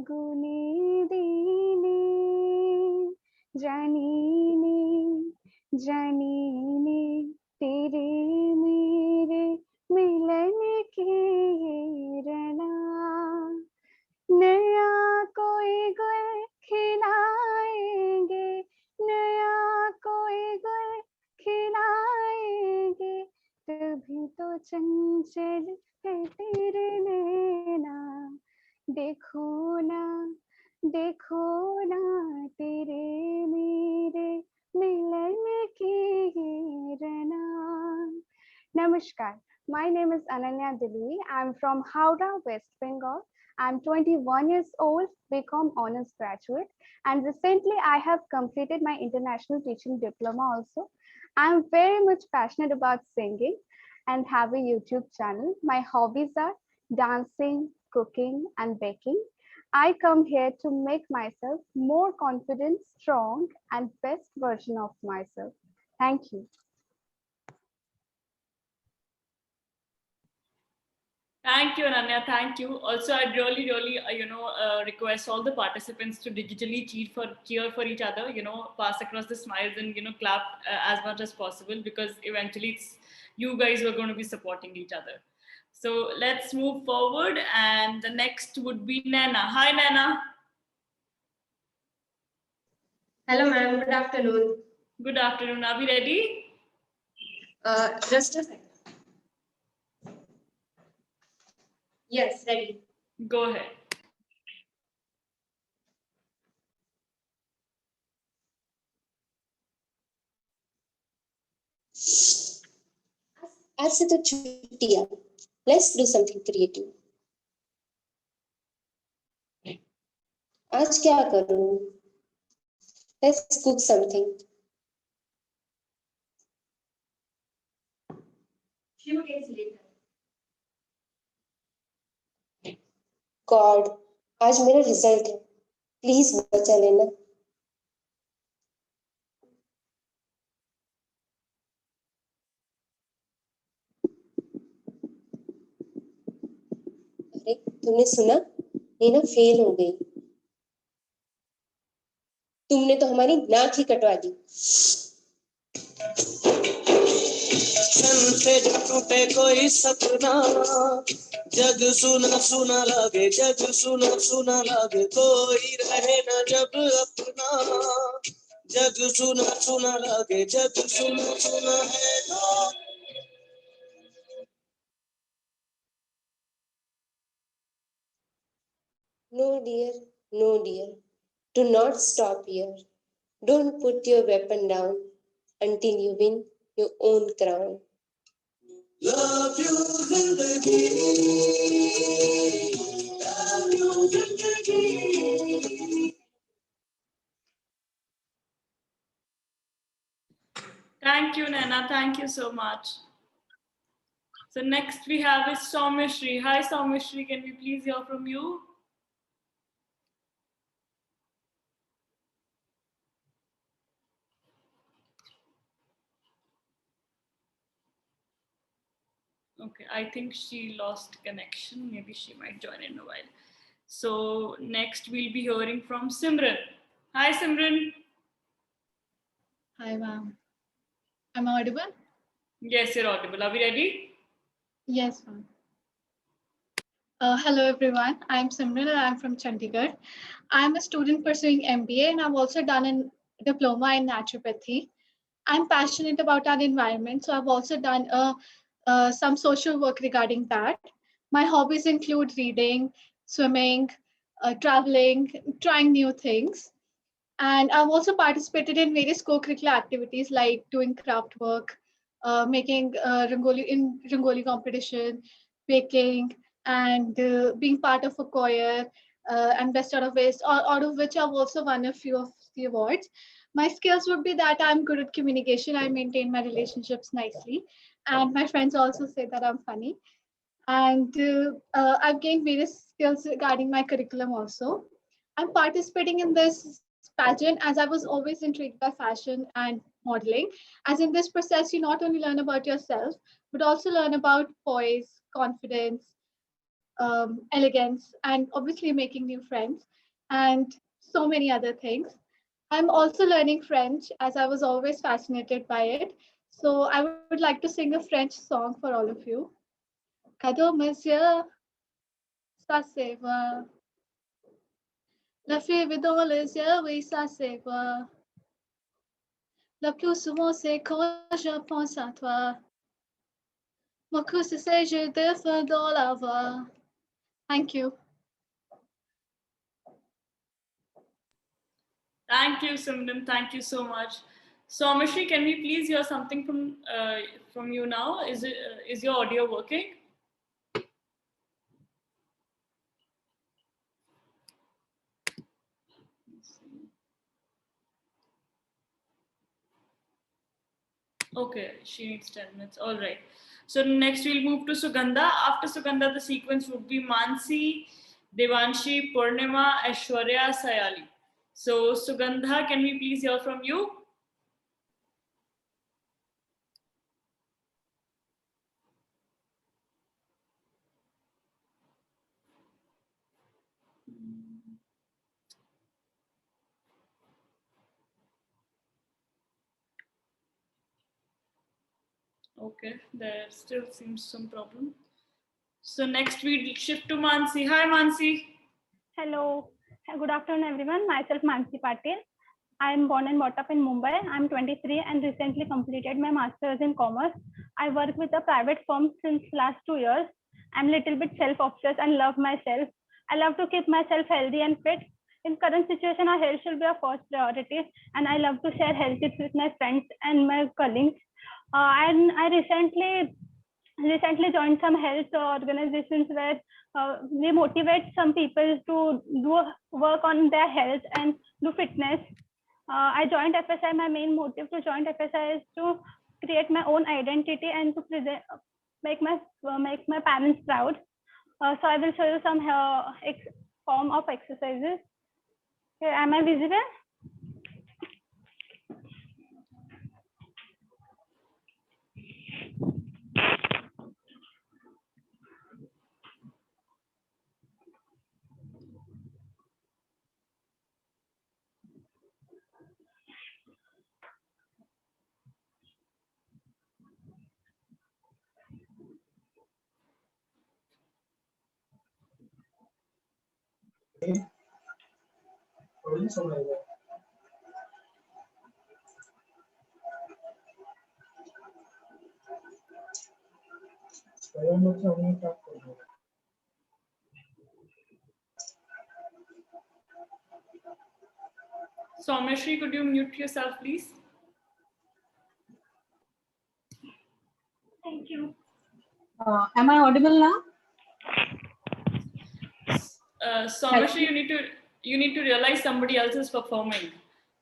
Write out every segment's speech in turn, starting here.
गुने दीने जानीने जानीने तेरे मेरे मिलन की रना नया कोई गुल खिलाएंगे नया कोई गुल खिलाएंगे तभी तो चंचल है तेरे नैना देखो ना तेरे मेरे मिलन की रना Namaskar. My name is Ananya Dilui. I'm from Howrah, West Bengal. I'm 21 years old, BCom Honors graduate, and recently I have completed my international teaching diploma also. I'm very much passionate about singing and have a YouTube channel. My hobbies are dancing, cooking, and baking. I come here to make myself more confident, strong, and best version of myself. Thank you. Thank you, Ananya. Thank you. Also, I'd really, request all the participants to digitally cheer for each other. Pass across the smiles and clap as much as possible, because eventually it's you guys who are going to be supporting each other. So let's move forward, and the next would be Nana. Hi, Nana. Hello, ma'am. Good afternoon. Good afternoon. Are we ready? Just a second. Yes, ready. Go ahead. आज से तो छुट्टियां. Let's do something creative. आज क्या करूं? Let's cook something. Few days later. God, आज मेरा result है. प्लीज बचा लेना. अरे तुमने सुना? नीना फेल हो गई. तुमने तो हमारी नाक ही कटवा दी. से टूटे कोई सपना जग सुना सुना लागे जग सुना सुना लागे कोई रहे ना जब अपना जग सुना सुना लागे जग सुना सुना है ना. No dear, no dear. Do not stop here. Don't put your weapon down until you win your own crown. Love you zindagi love you zindagi. Thank you, Nana. Thank you so much. So next we have is Soumyashri. Hi, Soumyashri. Can we please hear from you? Okay, I think she lost connection. Maybe she might join in a while. So next we'll be hearing from Simran. Hi, Simran. Hi, ma'am. Am I audible? Yes, you're audible. Are we ready? Yes, ma'am. Hello, everyone. I'm Simran and I'm from Chandigarh. I'm a student pursuing MBA and I've also done a diploma in naturopathy. I'm passionate about our environment, so I've also done some social work regarding that. My hobbies include reading, swimming, traveling, trying new things. And I've also participated in various co-curricular activities like doing craft work, making Rangoli competition, baking, and being part of a choir and best out of waste, out of which I've also won a few of the awards. My skills would be that I'm good at communication. I maintain my relationships nicely. And my friends also say that I'm funny. And I've gained various skills regarding my curriculum also. I'm participating in this pageant as I was always intrigued by fashion and modeling. As in this process, you not only learn about yourself, but also learn about poise, confidence, elegance, and obviously making new friends, and so many other things. I'm also learning French as I was always fascinated by it. So I would like to sing a French song for all of you. Cadeau monsieur, ça c'est vrai. La fille dans les yeux, oui, ça c'est vrai. Le plus souvent, c'est quand je pense à toi. Mon cœur se sait, je défends dans la voix. Thank you. Thank you, Simran. Thank you so much. So, Amashri, can we please hear something from you now? Is your audio working? Okay, she needs 10 minutes. All right. So next we'll move to Sugandha. After Sugandha, the sequence would be Mansi, Devanshi, Purnima, Aishwarya, Sayali. So Sugandha, can we please hear from you? Okay, there still seems some problem. So next we shift to Mansi. Hi, Mansi. Hello. Good afternoon, everyone. Myself, Mansi Patil. I am born and brought up in Mumbai. I am 23 and recently completed my master's in commerce. I work with a private firm since last 2 years. I'm a little bit self-obsessed and love myself. I love to keep myself healthy and fit. In current situation, our health should be our first priority, and I love to share health tips with my friends and my colleagues. And I recently joined some health organizations where we motivate some people to do work on their health and do fitness. I joined FSI. My main motive to join FSI is to create my own identity and to make my parents proud. So I will show you some form of exercises. Okay, am I visible? So Amashri, could you mute yourself, please? Thank you. Am I audible now? So Amashri, you need to realize somebody else is performing.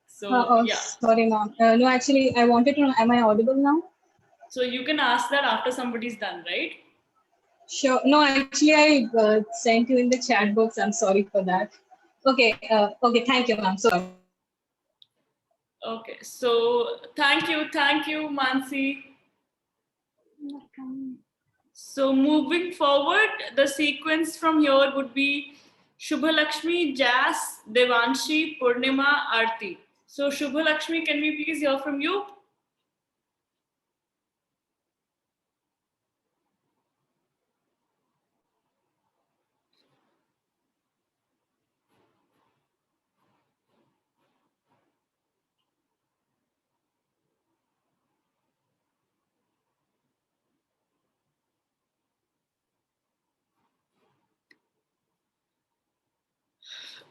So yeah. Sorry, ma'am. No, actually, I wanted to know, am I audible now? So you can ask that after somebody's done, right? Sure. No, actually, I sent you in the chat box. I'm sorry for that. Okay. Okay. Thank you, ma'am. Sorry. Okay. So thank you, Mansi. Welcome. So moving forward, the sequence from here would be Shubha Lakshmi, Jas, Devanshi, Purnima, Aarti. So Shubha Lakshmi, can we please hear from you?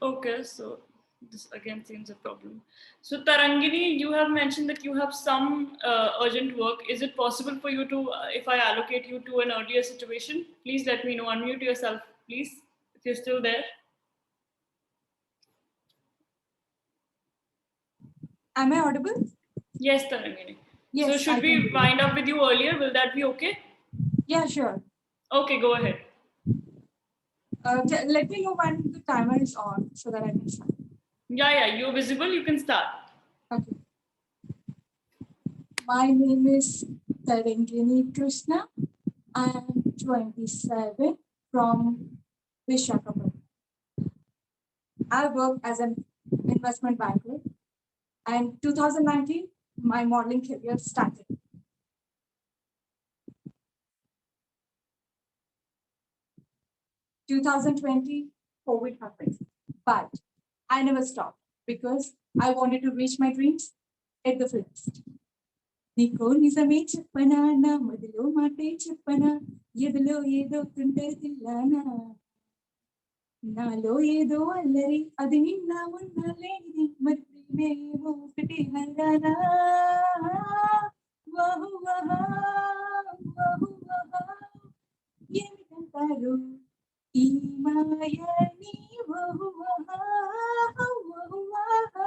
Okay, so this again seems a problem. So Tarangini, you have mentioned that you have some urgent work. Is it possible for you to, if I allocate you to an earlier situation, please let me know. Unmute yourself, please, if you're still there. Am I audible? Yes, Tarangini. Yes. So should we wind up with you earlier? Will that be okay? Yeah, sure. Okay, go ahead. Let me know when the timer is on so that I can start. Yeah, you're visible. You can start. Okay. My name is Tarangini Krishna. I am 27 from Vishakhapatnam. I work as an investment banker, and 2019, my modeling career started. 2020, COVID happened, but I never stopped because I wanted to reach my dreams at the fullest. నీకో నిజమే చెప్పనా నా మదిలో మాటే చెప్పనా ఎదలో ఏదో తుంటరి తిల్లానా నాలో ఏదో అల్లరి అది నిన్న మొన్న లేనిది మరి ప్రేమేమో ఒకటి నరానా వహు వహా వహు వహా ఏమిటంటారు ఈ మాయని వహు వహా వహు వహా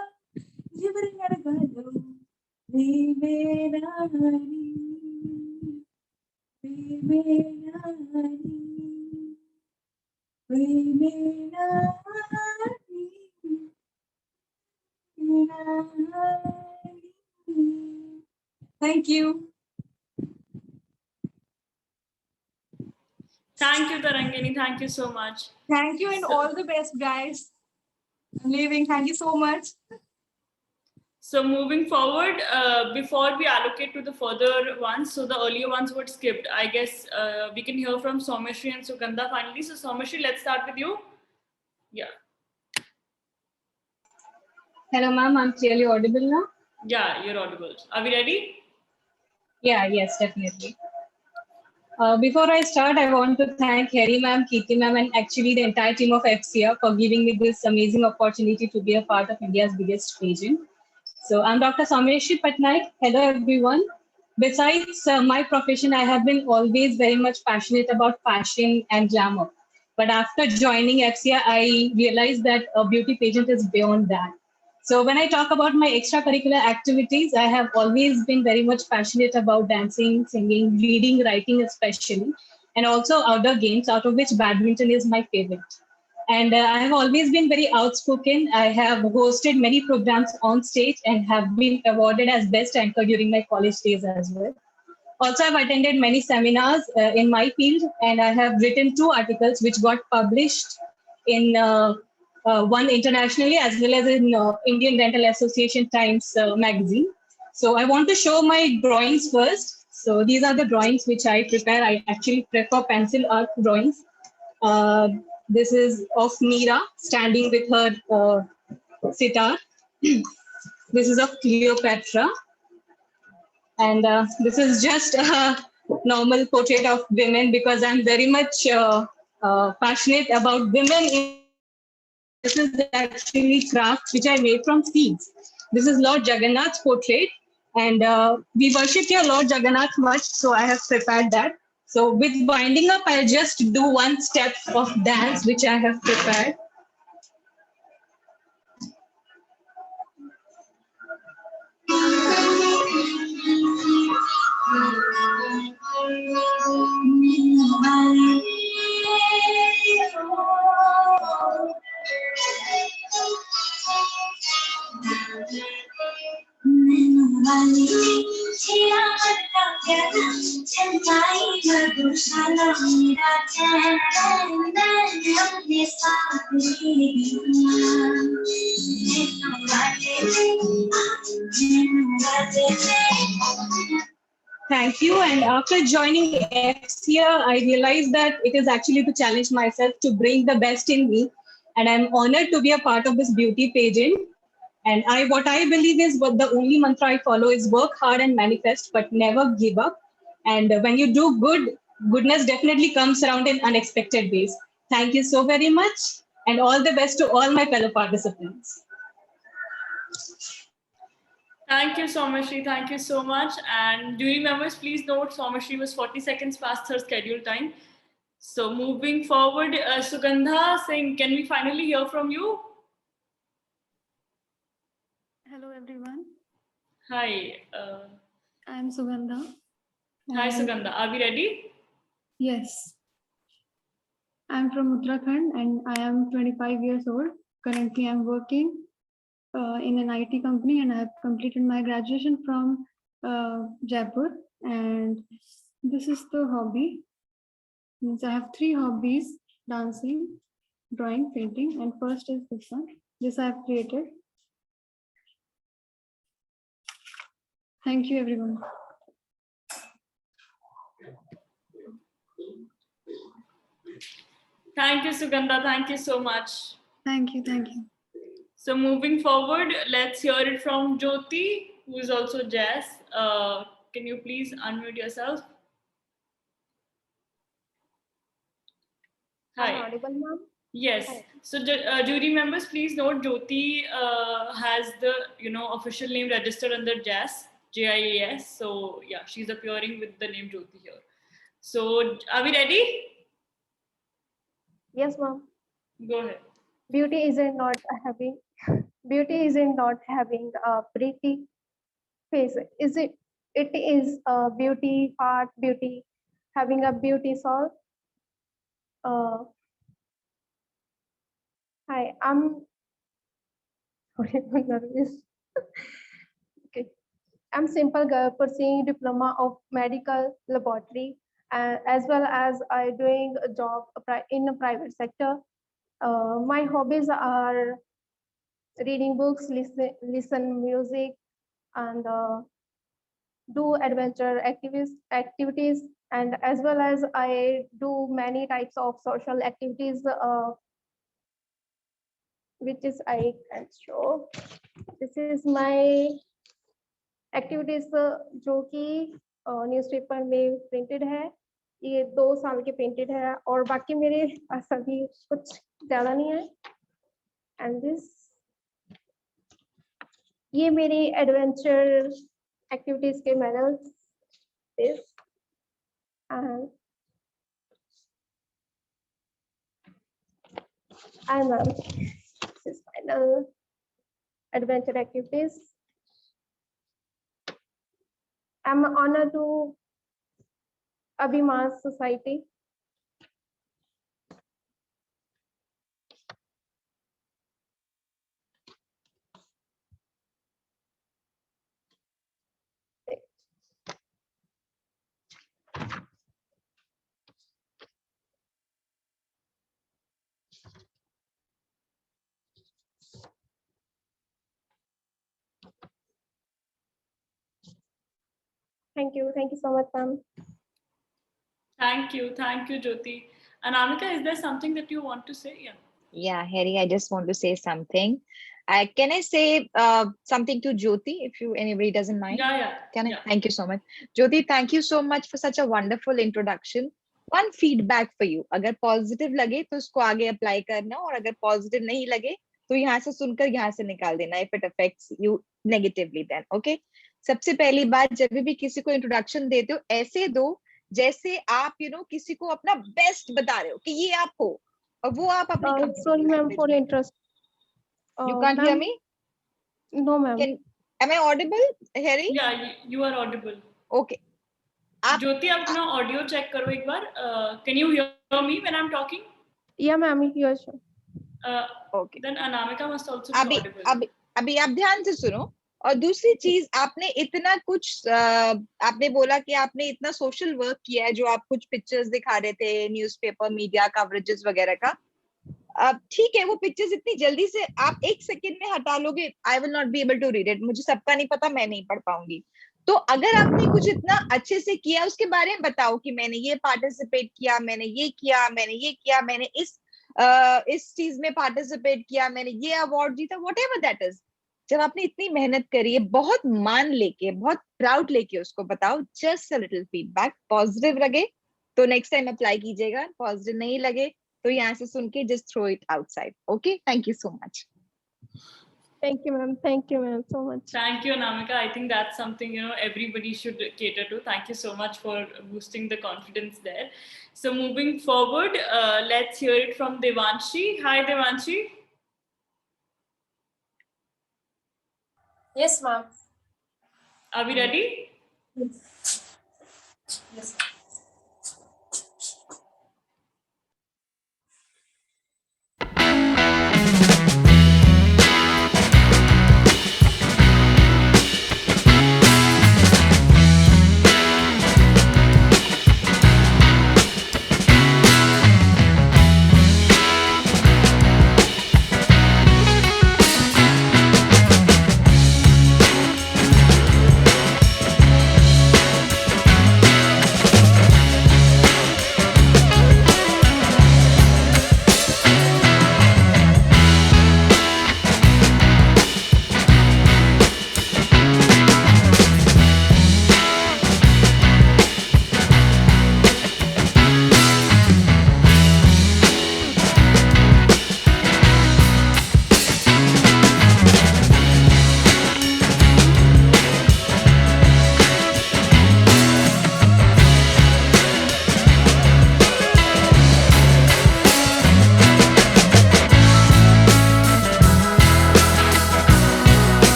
ఎవరిని అడగాలో ప్రేమేనాని ప్రేమేనాని ప్రేమేనాని Thank you. Thank you, Tarangini. Thank you so much. Thank you and all the best, guys. I'm leaving. Thank you so much. So moving forward, before we allocate to the further ones, so the earlier ones were skipped. I guess we can hear from Someshri and Sugandha finally. So Someshri, let's start with you. Yeah. Hello, ma'am. I'm clearly audible now. Yeah, you're audible. Are we ready? Yeah, yes, definitely. Before I start, I want to thank Harry ma'am, Kirti ma'am, and actually the entire team of FCR for giving me this amazing opportunity to be a part of India's biggest pageant. So I'm Dr. Someshri Patnaik. Hello, everyone. Besides my profession, I have been always very much passionate about fashion and glamour. But after joining FCR, I realized that a beauty pageant is beyond that. So when I talk about my extracurricular activities, I have always been very much passionate about dancing, singing, reading, writing especially, and also outdoor games, out of which badminton is my favorite. And I have always been very outspoken. I have hosted many programs on stage and have been awarded as best anchor during my college days as well. Also, I've attended many seminars in my field, and I have written 2 articles which got published in one internationally as well as in Indian Dental Association Times magazine. So I want to show my drawings first. So these are the drawings which I prepare. I actually prefer pencil art drawings. This is of Meera standing with her sitar. This is of Cleopatra. And this is just a normal portrait of women because I'm very much passionate about women. This is actually crafts which I made from seeds. This is Lord Jagannath's portrait. And we worship here Lord Jagannath much, so I have prepared that. So with winding up, I'll just do one step of dance which I have prepared. Thank you. And after joining FCR, I realized that it is actually to challenge myself to bring the best in me. And I'm honored to be a part of this beauty pageant. And what I believe is what the only mantra I follow is work hard and manifest, but never give up. And when you do good, goodness definitely comes around in unexpected ways. Thank you so very much. And all the best to all my fellow participants. Thank you, Someshri. Thank you so much. And jury members, please note Someshri was 40 seconds past her scheduled time. So moving forward, Sugandha Singh, can we finally hear from you? Hello, everyone. Hi. I'm Sugandha. Hi, Sugandha. Are we ready? Yes. I'm from Uttarakhand and I am 25 years old. Currently, I'm working in an IT company and I have completed my graduation from Jaipur. And this is the hobby. Means I have 3 hobbies: dancing, drawing, painting, and first is this one. This I have created. Thank you, everyone. Thank you, Sugandha. Thank you so much. Thank you, thank you. So moving forward, let's hear it from Jyoti, who is also Jazz. Can you please unmute yourself? Am I Hi. audible, ma'am? Yes. Hi. So jury members, please note Jyoti has the official name registered under JAS, JIAS. So yeah, she's appearing with the name Jyoti here. So are we ready? Yes, ma'am. Go ahead. Beauty isn't not having a pretty face. It is a beauty heart, beauty having a beauty soul. Hi, I'm sorry, I'm nervous. Okay. I'm simple girl pursuing diploma of medical laboratory, as well as I doing a job in a private sector. My hobbies are reading books, listen music, and do adventure activities, and as well as I do many types of social activities, which is I can show. This is my activities जो कि newspaper में printed है, ये 2 साल के printed है, और बाकी मेरे पास अभी कुछ ज़्यादा नहीं है। एंड दिस ये मेरी एडवेंचर एक्टिविटीज के medals, this and this final adventure activities. I'm honored to Abhiman Society. Thank you so much, ma'am. Thank you, Jyoti. Anamika, is there something that you want to say? Yeah, Harry, I just want to say something. Can I say something to Jyoti, if anybody doesn't mind? Yeah. Can I? Thank you so much. Jyoti, thank you so much for such a wonderful introduction. One feedback for you. अगर positive लगे तो उसको आगे apply करना, और अगर positive नहीं लगे तो यहाँ से सुनकर यहाँ से निकाल देना, if it affects you negatively then, okay? सबसे पहली बात, जब भी किसी को इंट्रोडक्शन देते हो ऐसे दो जैसे आप किसी को अपना बेस्ट बता रहे हो कि ये आप हो, और वो आप अपनी sorry ma'am for interest. You can't hear me? No ma'am. Am I audible, Harry? Yeah, you are audible. Okay. Jyoti, अपना ऑडियो चेक करो एक बार. Can you hear me when I'm talking? Yeah ma'am, here sure. Okay. Then Anamika must also be audible. अभी आप ध्यान से सुनो. और दूसरी चीज, आपने इतना कुछ आपने बोला कि आपने इतना सोशल वर्क किया है, जो आप कुछ पिक्चर्स दिखा रहे थे न्यूज़पेपर मीडिया कवरेजेस वगैरह का. ठीक है, वो पिक्चर्स इतनी जल्दी से आप 1 सेकंड में हटा लोगे, I will not be able to read it. मुझे सबका नहीं पता, मैं नहीं पढ़ पाऊंगी. तो अगर आपने कुछ इतना अच्छे से किया, उसके बारे में बताओ कि मैंने ये पार्टिसिपेट किया, मैंने ये किया, मैंने ये किया, मैंने इस चीज में पार्टिसिपेट किया, मैंने ये अवार्ड जीता, व्हाटएवर दैट इज. जब आपने इतनी मेहनत करी है, बहुत मान लेके, बहुत प्राउड लेके उसको बताओ. Just a little feedback. Positive लगे तो नेक्स्ट टाइम अप्लाई कीजिएगा, पॉजिटिव नहीं लगे तो यहाँ से सुन के just throw it outside. Okay, thank you so much. Thank you ma'am so much. Thank you, Anamika. I think that's something everybody should cater to. Thank you so much for boosting the confidence there. So moving forward, let's hear it from Devanshi. Hi Devanshi. Yes, ma'am. Are we ready? Yes.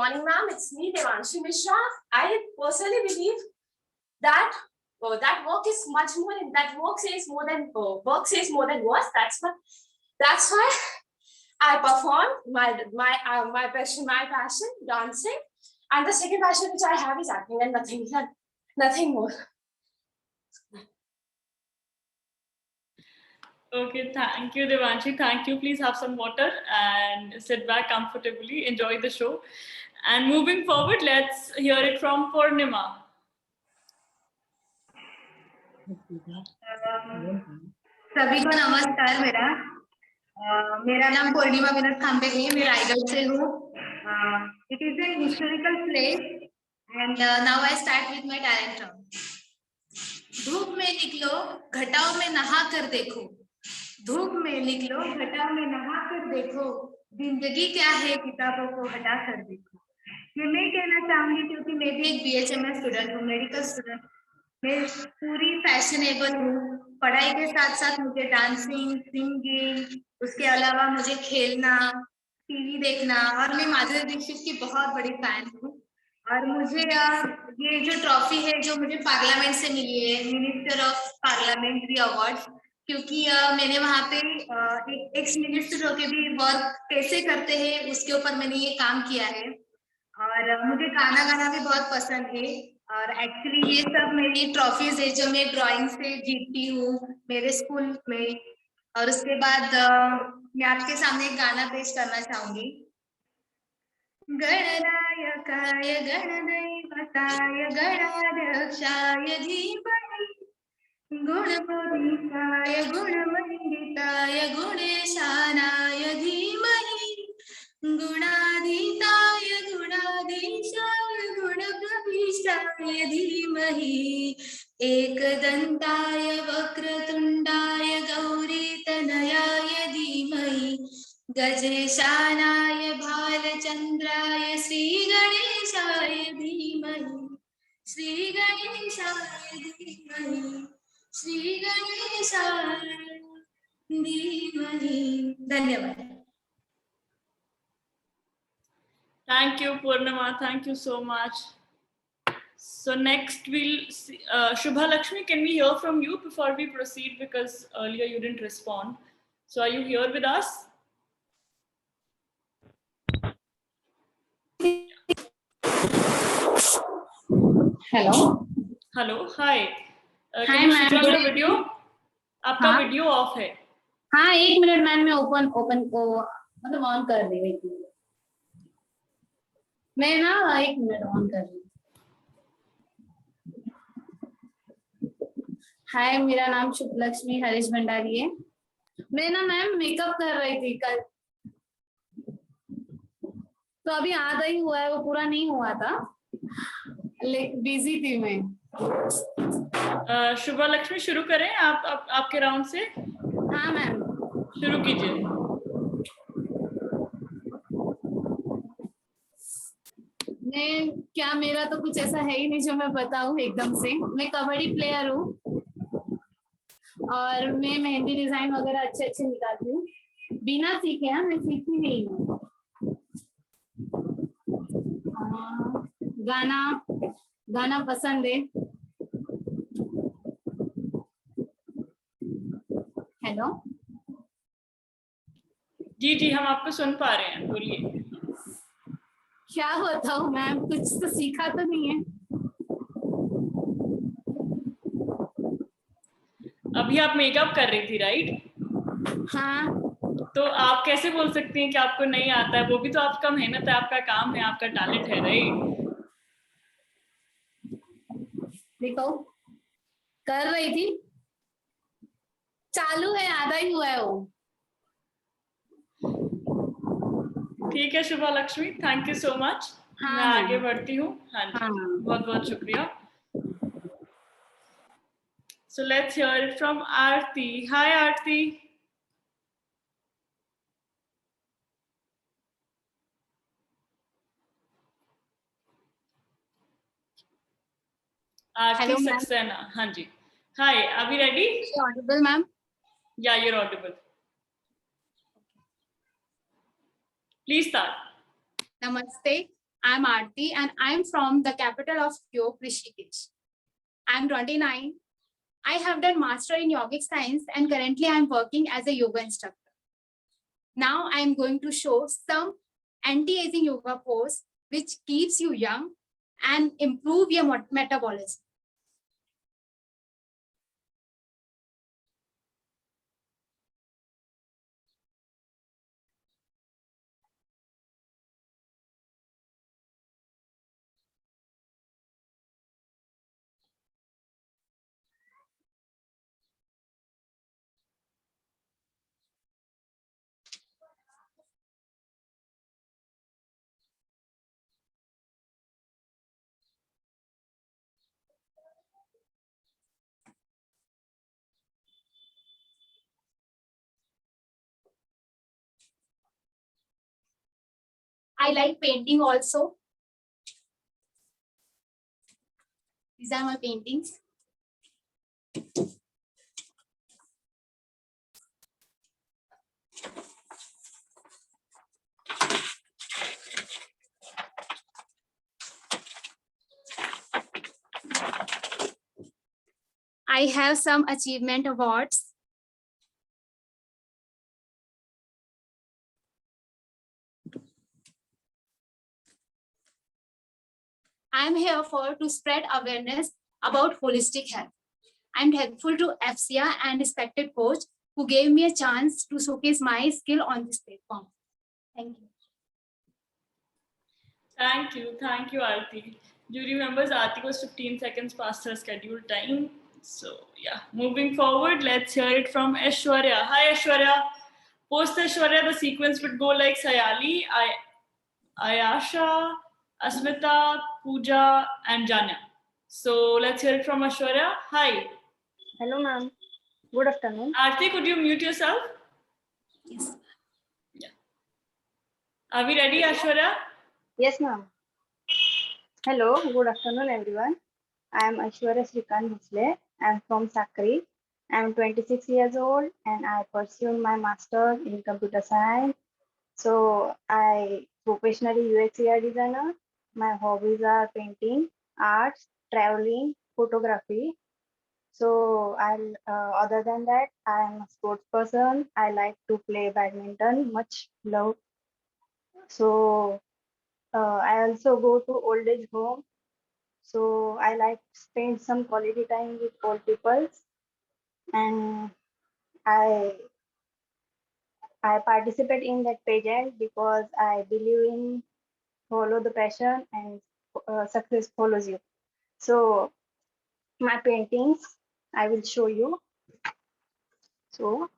morning, ma'am. It's me, Devanshi Mishra. I personally believe that that work is much more. That work says more than words. That's why I perform my passion, dancing, and the second passion which I have is acting, and nothing more. Okay, thank you, Devanshi. Thank you. Please have some water and sit back comfortably. Enjoy the show. And moving forward, let's hear it from Purnima. सभी को नमस्कार। मेरा नाम पूर्णिमा विनोद खांबे है। मैं रायगढ़ से हूँ। It is a historical place and now I start with my talent round. धूप में निकलो, घटाओं में नहा कर देखो। धूप में निकलो, घटाओं में नहा कर देखो। जिंदगी क्या है, किताबों को हटा कर देखो। ये मैं कहना चाहूंगी क्योंकि मैं भी एक BHMS स्टूडेंट हूँ, मेडिकल स्टूडेंट। मैं पूरी फैशनेबल हूँ। पढ़ाई के साथ साथ मुझे डांसिंग, सिंगिंग, उसके अलावा मुझे खेलना, टीवी देखना, और मैं माधुरी दीक्षित की बहुत बड़ी फैन हूँ। और मुझे ये जो ट्रॉफी है जो मुझे पार्लियामेंट से मिली है, मिनिस्टर ऑफ पार्लियामेंट्री अवार्ड, क्योंकि मैंने वहाँ पे एक एक्स मिनिस्टर होके भी वर्क कैसे करते हैं उसके ऊपर मैंने ये काम किया है। और मुझे गाना गाना भी बहुत पसंद है। और एक्चुअली ये सब मेरी ट्रॉफीज है जो मैं ड्राइंग से जीतती हूँ मेरे स्कूल में। और उसके बाद मैं आपके सामने एक गाना पेश करना चाहूंगी। गणनायकाय गणदैवताय गणाध्यक्षाय धीमहि गुणपूजिताय गुणमण्डिताय गुणेशानाय धीमहि गुणाधीताय गुणाधीशाय गुणप्रविष्टाय धीमहि एकदन्ताय वक्रतुण्डाय गौरीतनयाय धीमहि गजेशानाय भालचन्द्राय श्रीगणेशाय धीमहि श्रीगणेशाय धीमहि श्रीगणेशाय धीमहि। धन्यवाद। Thank you, Purnima. Thank you so much. So next we'll see, Shubha Lakshmi, can we hear from you before we proceed, because earlier you didn't respond. So are you here with us? Hello. Hello. Hi. Hi, Can you ma'am. switch on your video? आपका हाँ? Video of है। हाँ, एक minute ma'am, मैं open को मतलब on कर रही हूँ। एक मिनट मैं ना एक मिनट ऑन कर रही हूँ। हाय, मेरा नाम शुभ लक्ष्मी हरीश भंडारी है। मैं ना मैम मेकअप कर रही थी कल, तो अभी आधा ही हुआ है, वो पूरा नहीं हुआ था, लेकिन बिजी थी मैं। शुभा लक्ष्मी शुरू करें आपके राउंड से। हाँ मैम, शुरू कीजिए। मेरा तो कुछ ऐसा है ही नहीं जो मैं बताऊं एकदम से। मैं कबड्डी प्लेयर हूँ और मैं मेहंदी डिजाइन वगैरह अच्छे निकालती हूँ बिना सीखे। हाँ, मैं सीखती नहीं हूँ। गाना पसंद है। हेलो जी हम आपको सुन पा रहे हैं, बोलिए। क्या बताऊं मैम, कुछ तो सीखा तो नहीं है। अभी आप मेकअप कर रही थी, राइट? हाँ। तो आप कैसे बोल सकती हैं कि आपको नहीं आता है? वो भी तो आपका मेहनत है, आपका काम है, आपका टैलेंट है, राइट? देखो, कर रही थी, चालू है, आधा ही हुआ है वो। ठीक है Shubha Lakshmi, thank you so much. मैं आगे बढ़ती हूँ। हाँ जी, बहुत बहुत शुक्रिया। So let's hear it from Aarti. Hi Aarti. Aarti Saxena. हाँ जी। Hi, are we ready? Audible, ma'am? Yeah, you're audible. Please start. Namaste. I'm Aarti and I'm from the capital of Yoga, Rishikesh. I'm 29. I have done master in yogic science and currently I'm working as a yoga instructor. Now I'm going to show some anti-aging yoga pose which keeps you young and improve your metabolism. I like painting also. These are my paintings. I have some achievement awards. I'm here to spread awareness about holistic health. I'm thankful to FCA and respected coach who gave me a chance to showcase my skill on this platform. Thank you. Thank you, Aarti. Jury members, Aarti was 15 seconds past her scheduled time. So yeah, moving forward, let's hear it from Aishwarya. Hi Aishwarya. Post Aishwarya, the sequence would go like Sayali, Ayasha, Asmita, Pooja, and Janya. So let's hear it from Aishwarya. Hi. Hello, ma'am. Good afternoon. Aarti, could you mute yourself? Yes. Yeah. Are we ready, Aishwarya? Yes, ma'am. Hello, good afternoon, everyone. I am Aishwarya Srikant Bhosle. I am from Sakri. I am 26 years old and I pursued my master in computer science. So I professionally UX UI designer. My hobbies are painting, arts, traveling, photography. So other than that, I am a sports person. I like to play badminton, much love. So I also go to old age home. So I like to spend some quality time with old people, and I I participate in that pageant because I believe in follow the passion and success follows you. So my paintings I will show you. So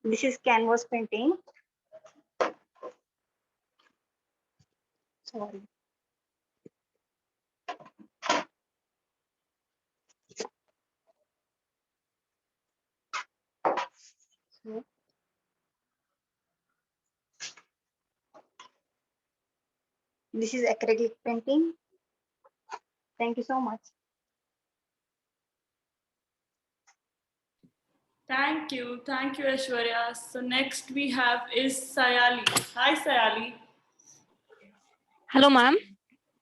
this is canvas painting. Sorry. So, this is acrylic painting. Thank you so much. Thank you, Aishwarya. So next we have is Sayali. Hi, Sayali. Hello, ma'am.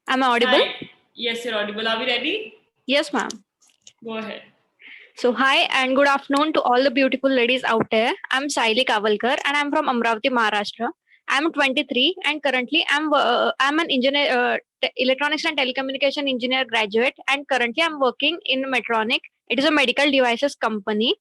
Am I audible? Hi. Yes, you're audible. Are we ready? Yes, ma'am. Go ahead. So, hi and good afternoon to all the beautiful ladies out there. I'm Saili Kavalkar and I'm from Amravati, Maharashtra. I'm 23 and currently I'm an engineer, electronics and telecommunication engineer graduate, and currently I'm working in Medtronic. It is a medical devices company.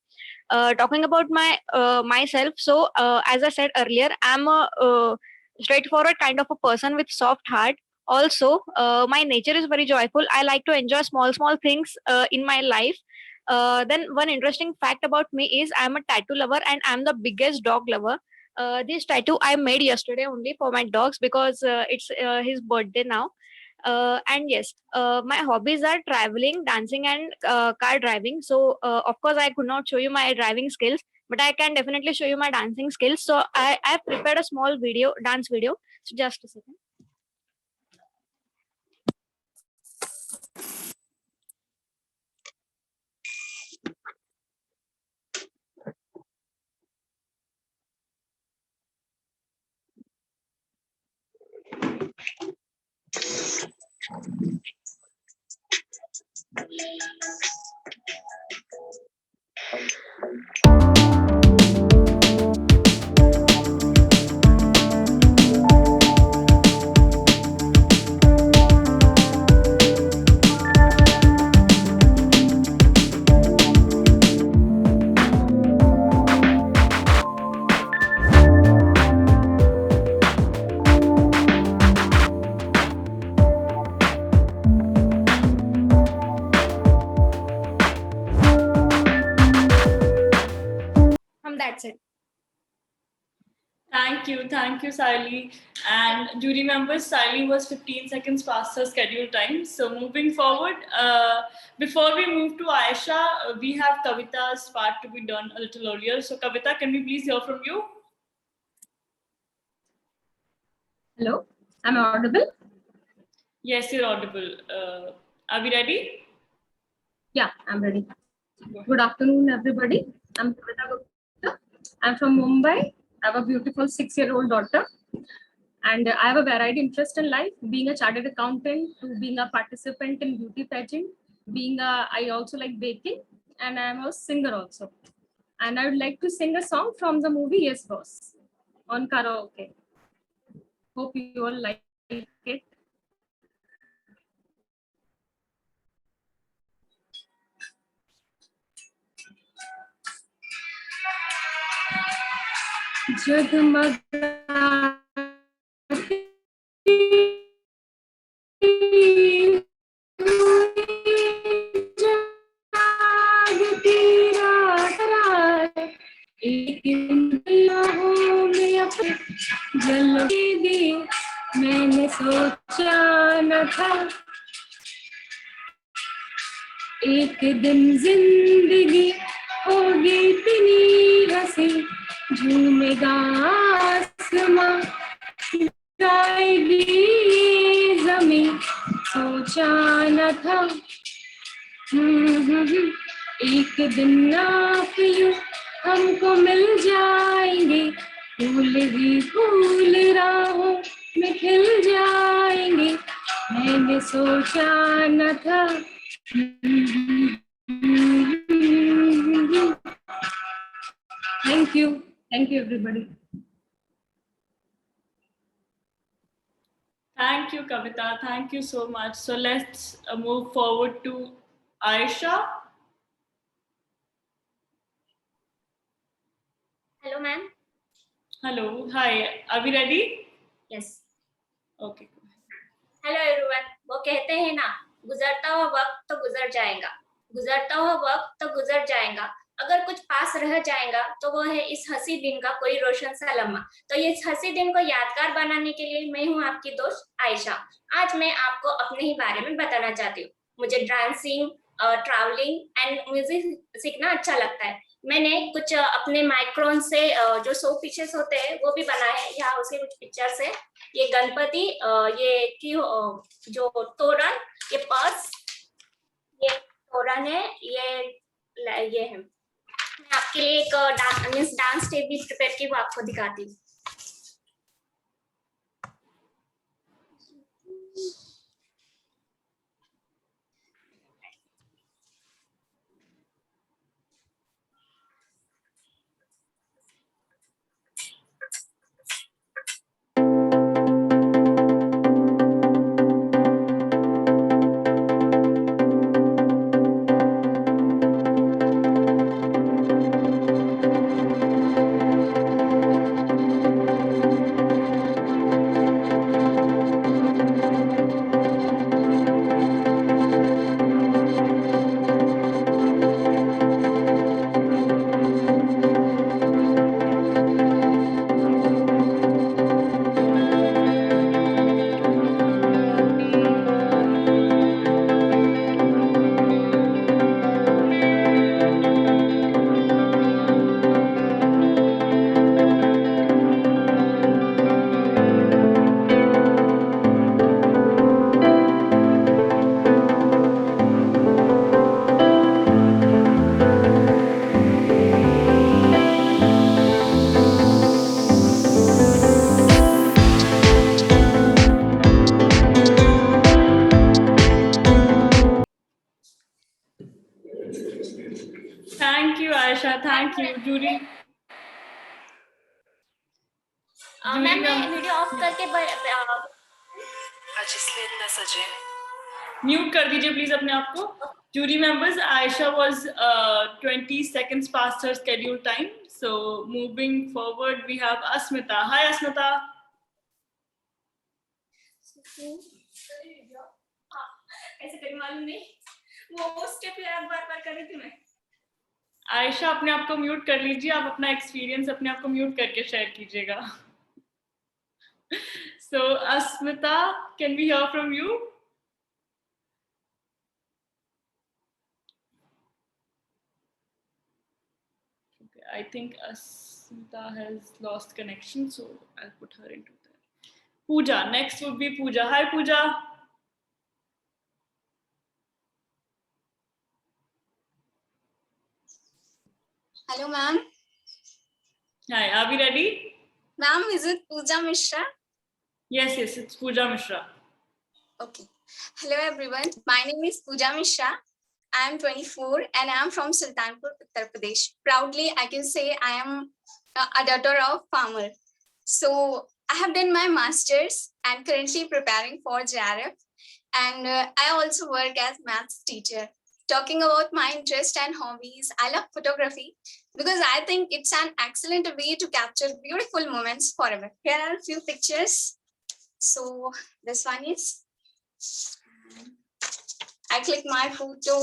Talking about myself, so as I said earlier, I'm a straightforward kind of a person with soft heart. Also, my nature is very joyful. I like to enjoy small things in my life. Then one interesting fact about me is I'm a tattoo lover and I'm the biggest dog lover. This tattoo I made yesterday only for my dogs because it's his birthday now. And yes, my hobbies are traveling, dancing, and car driving. So, of course, I could not show you my driving skills, but I can definitely show you my dancing skills. So, I've prepared a small dance video. So, just a second. That's it. Thank you, Siley. And do remember, Siley was 15 seconds past her scheduled time. So moving forward, before we move to Aisha, we have Kavita's part to be done a little earlier. So Kavita, can we please hear from you? Hello, am I audible? Yes, you're audible. Are we ready? Yeah, I'm ready. Good afternoon, everybody. I'm Kavita Gupta. I'm from Mumbai. I have a beautiful 6-year-old daughter. And I have a varied interest in life, being a chartered accountant to being a participant in beauty pageant, I also like baking, and I'm a singer also. And I would like to sing a song from the movie Yes Boss on karaoke. Hope you all like it. जल्दी मैंने सोचा न था एक दिन जिंदगी होगी इतनी हंसी झूमेगा आसमां गाएगी जमीन सोचा न था एक दिन आप यूं हमको मिल जाएंगे फूल ही फूल राहों में खिल जाएंगे मैंने सोचा न था Thank you everybody. Thank you, Kavita. Thank you so much. So let's move forward to Aisha. Hello, ma'am. Hello. Hi. Are we ready? Yes. Okay. Hello, everyone. वो कहते हैं ना, गुजरता हुआ वक्त तो गुजर जाएगा, गुजरता हुआ वक्त तो गुजर जाएगा, अगर कुछ पास रह जाएगा तो वो है इस हंसी दिन का कोई रोशन सा लम्हा। तो ये हंसी दिन को यादगार बनाने के लिए मैं हूँ आपकी दोस्त आयशा। आज मैं आपको अपने ही बारे में बताना चाहती हूँ। मुझे डांसिंग, ट्रैवलिंग एंड म्यूजिक सीखना अच्छा लगता है। मैंने कुछ अपने माइक्रोन से जो शो पीसेस होते हैं वो भी बनाए हैं। यहाँ उसके कुछ पिक्चर्स है। ये गणपति, ये जो तोरण, ये पर्स, ये तोरण है, ये है। मैं आपके लिए एक डांस स्टेप भी प्रिपेयर की, वो आपको दिखाती हूँ। मैम मैं वीडियो ऑफ करके म्यूट कर दीजिए प्लीज अपने आप को. Jury members, Aisha was 20 seconds past her scheduled time. So moving forward, we have Asmita. Hi, Asmita. ऐसे कहीं मालूम नहीं, वो स्टेप यार बार-बार कर रही थी मैं. आयशा अपने आप को म्यूट कर लीजिए. आप अपना एक्सपीरियंस अपने आप को म्यूट करके शेयर कीजिएगा. So Asmita, can we hear from you? I think Asmita has lost connection, so I'll put her into that. Pooja, next would be Pooja. Hi, Pooja. Hello, ma'am. Hi, are we ready? Ma'am, is it Pooja Mishra? Yes, it's Pooja Mishra. Okay. Hello, everyone. My name is Pooja Mishra. I am 24 and I am from Sultanpur, Uttar Pradesh. Proudly, I can say I am a daughter of farmer. So I have done my master's and currently preparing for JRF. And I also work as maths teacher. Talking about my interest and hobbies, I love photography because I think it's an excellent way to capture beautiful moments forever. Here are a few pictures. So this one is, I click my photo.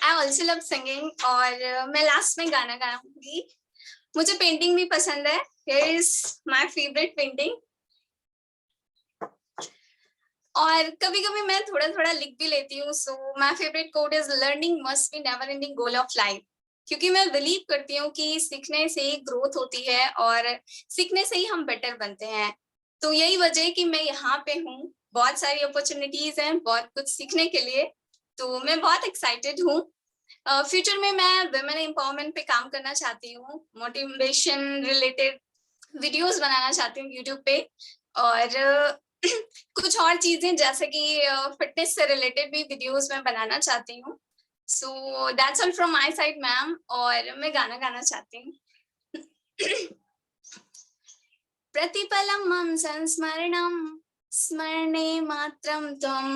I also love singing और मैं last में गाना गाऊंगी. मुझे painting भी पसंद है. Here is my favorite painting. और कभी कभी मैं थोड़ा थोड़ा लिख भी लेती हूँ. So my favorite quote is learning must be never ending goal of life. क्योंकि मैं बिलीव करती हूँ कि सीखने से ही ग्रोथ होती है और सीखने से ही हम बेटर बनते हैं. तो यही वजह है कि मैं यहाँ पे हूँ. बहुत सारी अपॉर्चुनिटीज हैं, बहुत कुछ सीखने के लिए. तो मैं बहुत एक्साइटेड हूँ. फ्यूचर में मैं वुमेन एम्पावरमेंट पे काम करना चाहती हूँ. मोटिवेशन रिलेटेड वीडियोस बनाना चाहती हूँ यूट्यूब पे. और कुछ और चीजें जैसे कि फिटनेस से रिलेटेड भी वीडियोस मैं बनाना चाहती हूँ. So that's all from my side ma'am. और मैं गाना गाना चाहती हूँ. प्रतिपलं मम संस्मरणं स्मरणे मात्रं त्वं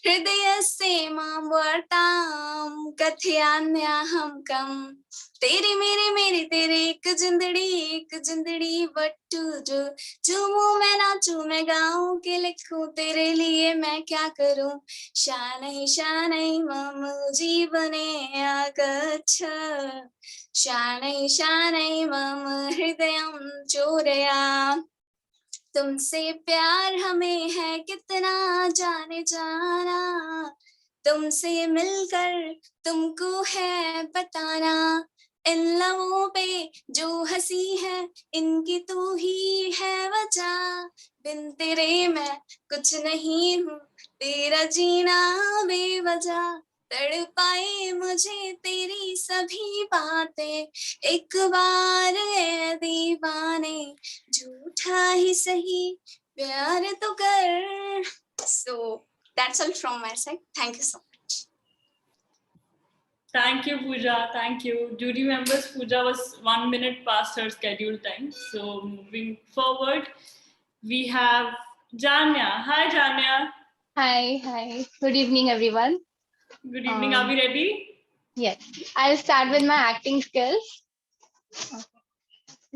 हृदयस्य मां वार्तां कथयाम्यहं कं. तेरी मेरी तेरे एक जिंदड़ी बट टू जो झूमूं मैं नाचूं मैं गाऊं के लिखूं तेरे लिए मैं क्या करूं. शानै मम जीवने आगच्छ शानै मम हृदयं चोरया. तुमसे प्यार हमें है कितना जाने जाना. तुमसे मिलकर तुमको है बताना. इन लबों पे जो हंसी है इनकी तू ही है वजह. बिन तेरे मैं कुछ नहीं हूँ, तेरा जीना बेवजह. तड़पाए मुझे तेरी सभी बातें. एक बार ए दीवाने झूठा ही सही प्यार तो कर. So that's all from my side. Thank you so much. Thank you, Pooja. Thank you. Jury members, Pooja was 1 minute past her scheduled time. So moving forward, we have Janya. Hi, Janya. Hi. Good evening, everyone. Good evening. Are we ready? Yes. I'll start with my acting skills.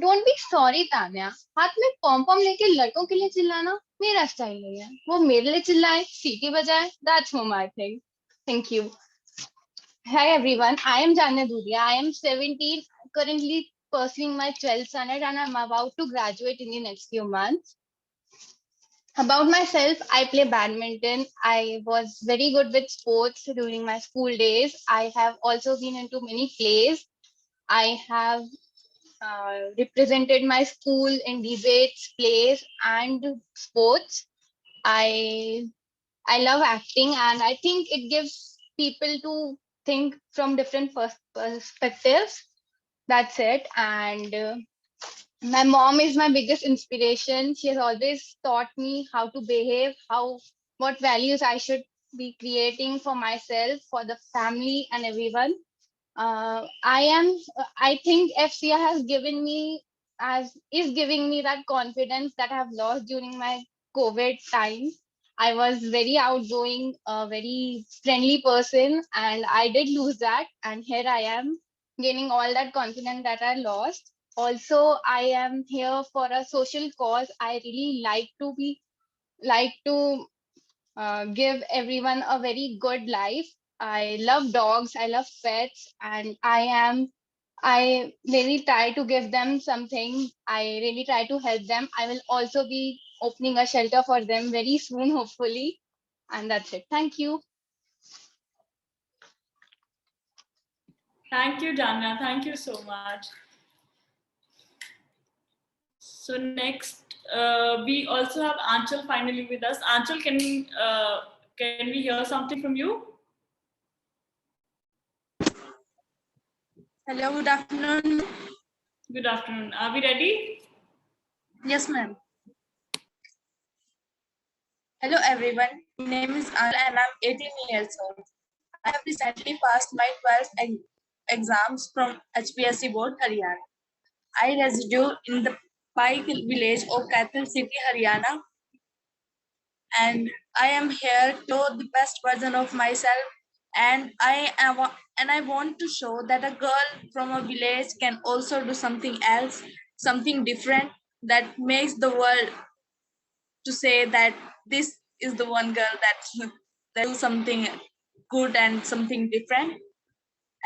Don't be sorry, Tanya. हाथ में पॉम लेके लड़कों के लिए चिल्लाना मेरा style नहीं है. वो मेरे लिए चिल्लाए, सीटी बजाए. That's more my thing. Thank you. Hi everyone. I am Janya Dhuria. I am 17, currently pursuing my 12th standard, and I'm about to graduate in the next few months. About myself, I play badminton. I was very good with sports during my school days. I have also been into many plays. I have represented my school in debates, plays, and sports. I love acting, and I think it gives people to think from different perspectives. That's it. And my mom is my biggest inspiration. She has always taught me how to behave, what values I should be creating for myself, for the family, and everyone. I think FCA has given me is giving me that confidence that I have lost during my COVID time. I was very outgoing, a very friendly person, and I did lose that. And here I am gaining all that confidence that I lost. Also, I am here for a social cause. I really like to give everyone a very good life. I love dogs, I love pets, and I really try to give them something. I really try to help them. I will also be opening a shelter for them very soon, hopefully. And that's it. Thank you. Thank you, Janya. Thank you so much. So next, we also have Anchal finally with us. Anchal, can we hear something from you? Hello, good afternoon. Good afternoon. Are we ready? Yes, ma'am. Hello, everyone. My name is Anna and I'm 18 years old. I have recently passed my 12th exams from HPSC Board, Haryana. I reside in the Pai village of Kaithal City, Haryana. And I am here to the best version of myself. And I want to show that a girl from a village can also do something else, something different that makes the world to say that this is the one girl that do something good and something different.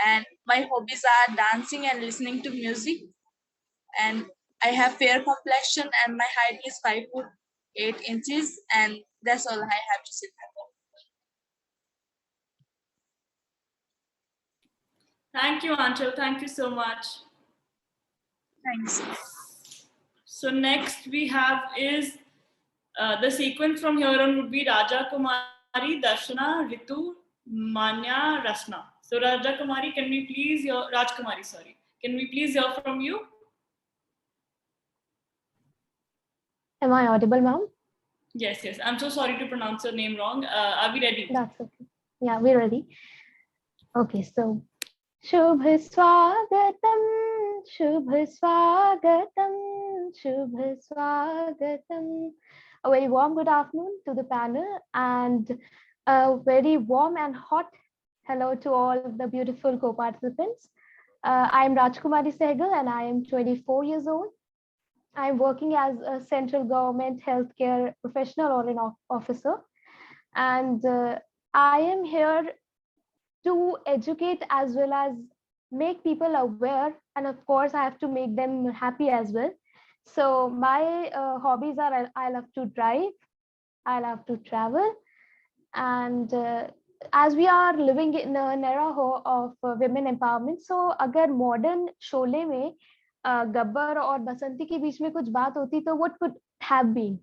And my hobbies are dancing and listening to music. And I have fair complexion and my height is 5'8" and that's all I have to say. Thank you, Anchal. Thank you so much. Thanks. So next we have is the sequence from here on would be Raja Kumari, Darshana, Ritu, Manya, Rasna. So Raja Kumari, can we please hear, Rajkumari, sorry. Can we please hear from you? Am I audible, ma'am? Yes, yes. I'm so sorry to pronounce your name wrong. Are we ready? That's okay. Yeah, we're ready. Okay, so Shubh Swagatam, Shubh Swagatam, Shubh Swagatam. A very warm good afternoon to the panel and a very warm and hot hello to all the beautiful co-participants. I am Rajkumari Sehgal and I am 24 years old. I am working as a central government healthcare professional or an officer. And I am here to educate as well as make people aware. And of course, I have to make them happy as well. So my hobbies are I love to drive, I love to travel. And as we are living in an era of women empowerment, so agar modern Sholay में गब्बर और बसंती के बीच में कुछ बात होती तो what could have been?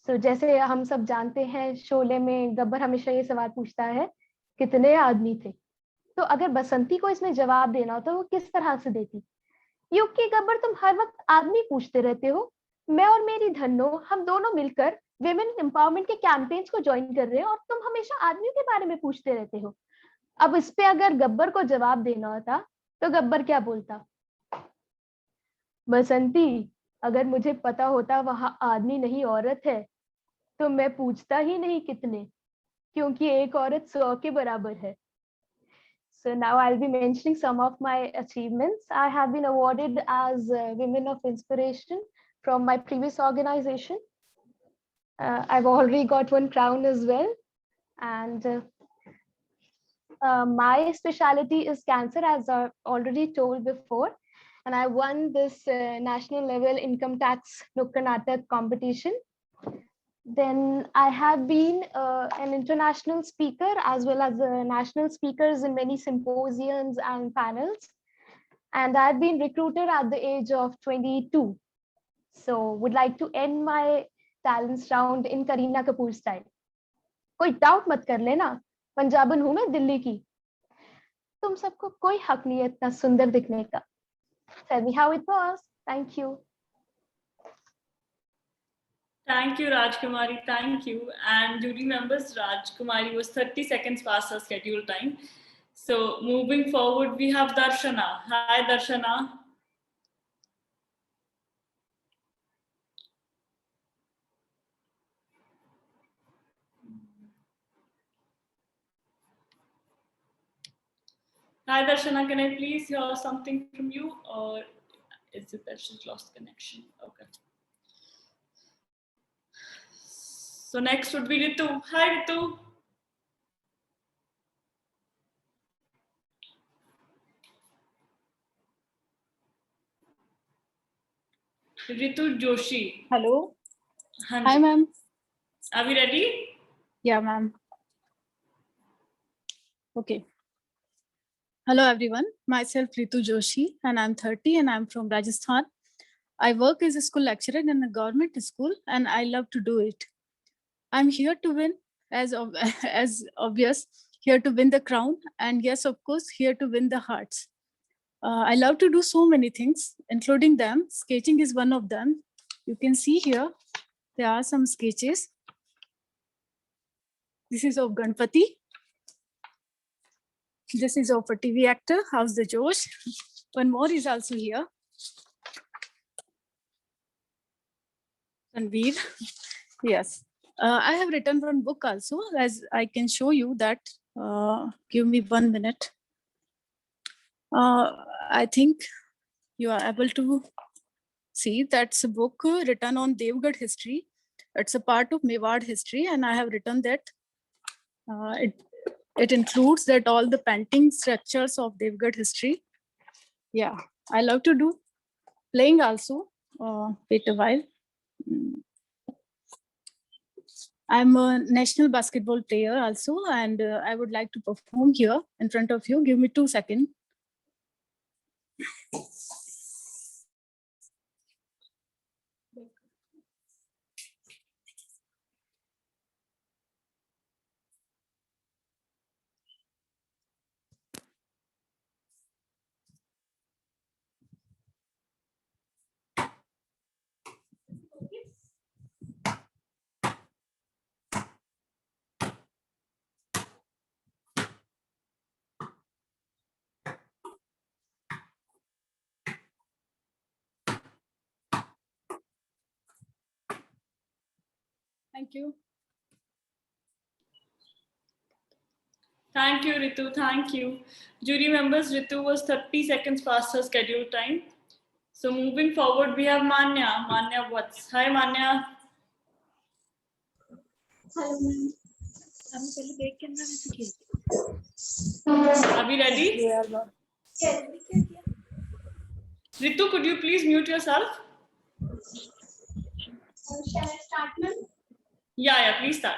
So जैसे हम सब जानते हैं शोले में गब्बर हमेशा ये सवाल पूछता है कितने आदमी थे, तो अगर बसंती को इसमें जवाब देना हो तो वो किस तरह से देती? क्योंकि गब्बर तुम हर वक्त आदमी पूछते रहते हो, मैं और मेरी धन्नो हम दोनों मिलकर विमेन एम्पावरमेंट के कैंपेन्स को ज्वाइन कर रहे हैं और तुम हमेशा आदमियों के बारे में पूछते रहते हो। अब इस पे अगर गब्बर को जवाब देना होता तो गब्बर क्या बोलता? बसंती, अगर मुझे पता होता वहां आदमी नहीं औरत है तो मैं पूछता ही नहीं कितने, क्योंकि एक औरत 100 के बराबर है। So now I'll be mentioning some of my achievements. I have been awarded as Women of Inspiration from my previous organization. I've already got one crown as well. And my specialty is cancer, as I've already told before. And I won this national level income tax Nukkad Natak competition. Then I have been an international speaker as well as national speakers in many symposiums and panels. And I've been recruited at the age of 22. So would like to end my talents round in Kareena Kapoor style. कोई doubt मत कर लेना, पंजाबन हूं मैं दिल्ली की, तुम सबको कोई हक नहीं है इतना सुंदर दिखने का. Tell me how it was. Thank you. Thank you, Rajkumari. Thank you. And jury members, Rajkumari was 30 seconds past her scheduled time. So moving forward, we have Darshana. Hi, Darshana. Hi Darshana, can I please hear something from you, or is it that she's lost connection? Okay. So next would be Ritu. Hi Ritu. Ritu Joshi. Hello. हाँ Hi, जी. ma'am. Are we ready? Yeah, ma'am. Okay. Hello, everyone. Myself, Ritu Joshi, and I'm 30 and I'm from Rajasthan. I work as a school lecturer in a government school and I love to do it. I'm here to win, as obvious, here to win the crown. And yes, of course, here to win the hearts. I love to do so many things, including them. Sketching is one of them. You can see here, there are some sketches. This is of Ganpati. This is of a TV actor, How's the Josh. One more is also here. Ranveer. Yes. I have written one book also, as I can show you that. Give me 1 minute. I think you are able to see that's a book written on Devgarh history. It's a part of Mewad history, and I have written that it includes that all the painting structures of Devgarh history. Yeah, I love to do playing also. Wait a while. I'm a national basketball player also, and I would like to perform here in front of you. Give me 2 seconds. Thank you. Thank you, Ritu. Thank you. Jury members, Ritu was 30 seconds past her scheduled time. So moving forward, we have Manya. Manya, what's? Hi, Manya. Hello, ma'am. Are we ready? Yes. Ritu, could you please mute yourself? Shall I start, ma'am? Yeah, please start.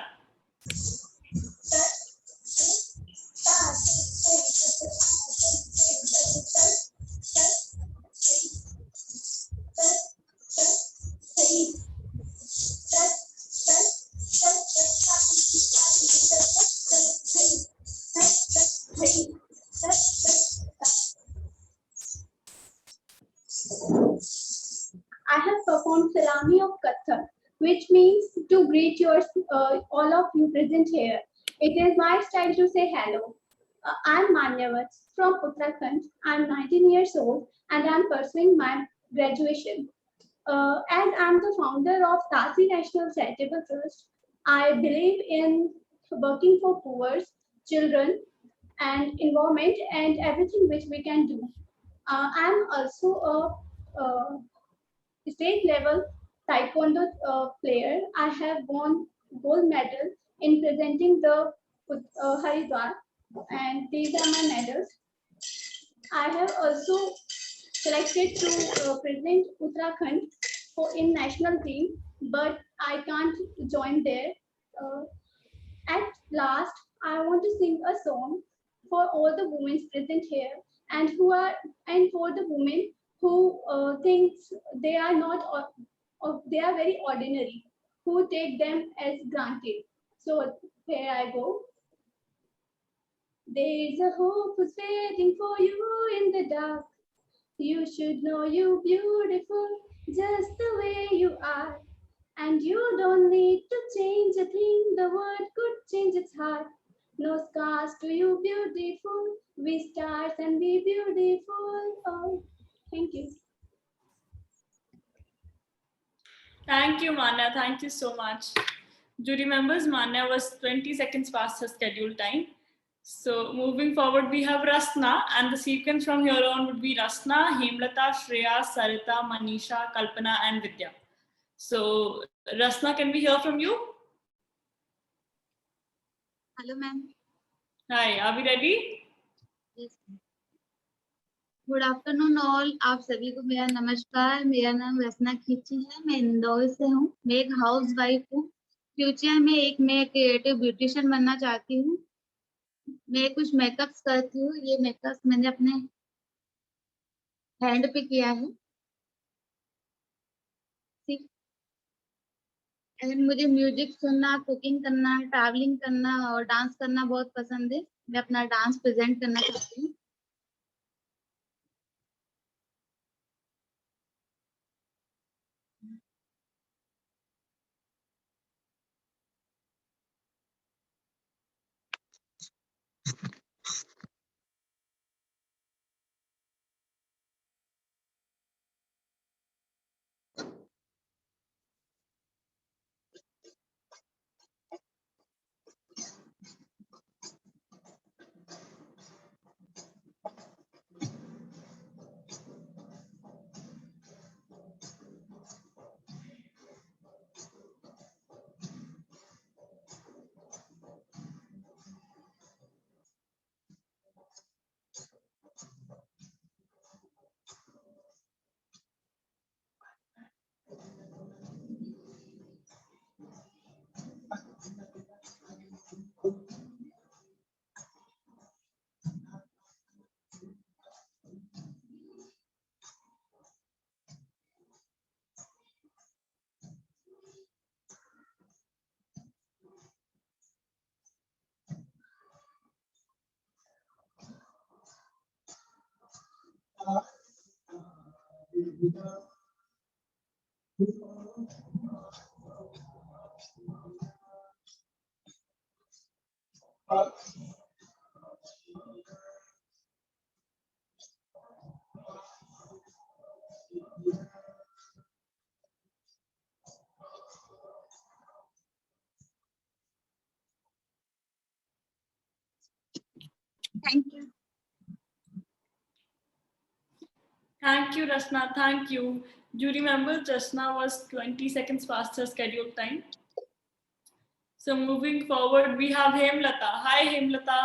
I have performed Salami of Kathak, which means to greet all of you present here. It is my style to say hello. I'm Manyavat from Uttarakhand. I'm 19 years old and I'm pursuing my graduation. As I'm the founder of Tasi National Charitable Trust, I believe in working for poor, children, and environment and everything which we can do. I'm also a state level taekwondo player. I have won gold medal in presenting the Haridwar, and these are my medals. I have also selected to present Uttarakhand in national team, but I can't join there. At last, I want to sing a song for all the women present here and for the women who thinks they are not they are very ordinary, who take them as granted. So here I go. There's a hope who's waiting for you in the dark. You should know you're beautiful just the way you are. And you don't need to change a thing, the world could change its heart. No scars to you, beautiful. We stars and be beautiful. Oh, thank you. Thank you, Manya. Thank you so much. Jury members, Manya was 20 seconds past her scheduled time. So moving forward, we have Rasna, and the sequence from here on would be Rasna, Hemlata, Shreya, Sarita, Manisha, Kalpana, and Vidya. So Rasna, can we hear from you? Hello, ma'am. Hi, are we ready? Yes. Good afternoon all, आप सभी को मेरा नमस्कार। मेरा नाम रसना खींची है, मैं इंदौर से हूँ। मैं एक हाउस वाइफ हूँ। फ्यूचर में मैं क्रिएटिव ब्यूटिशियन बनना चाहती हूँ। मैं कुछ मेकअप्स करती हूँ। ये मेकअप्स मैंने अपने हैंड पे किया है। एंड मुझे म्यूजिक सुनना, कुकिंग करना, ट्रैवलिंग करना और डांस करना बहुत पसंद है। मैं अपना डांस प्रेजेंट करना चाहती हूँ। Thank you. Thank you, Rasna. Thank you. Do you remember Rasna was 20 seconds past her scheduled time? So moving forward, we have Hemlata. Hi, Hemlata.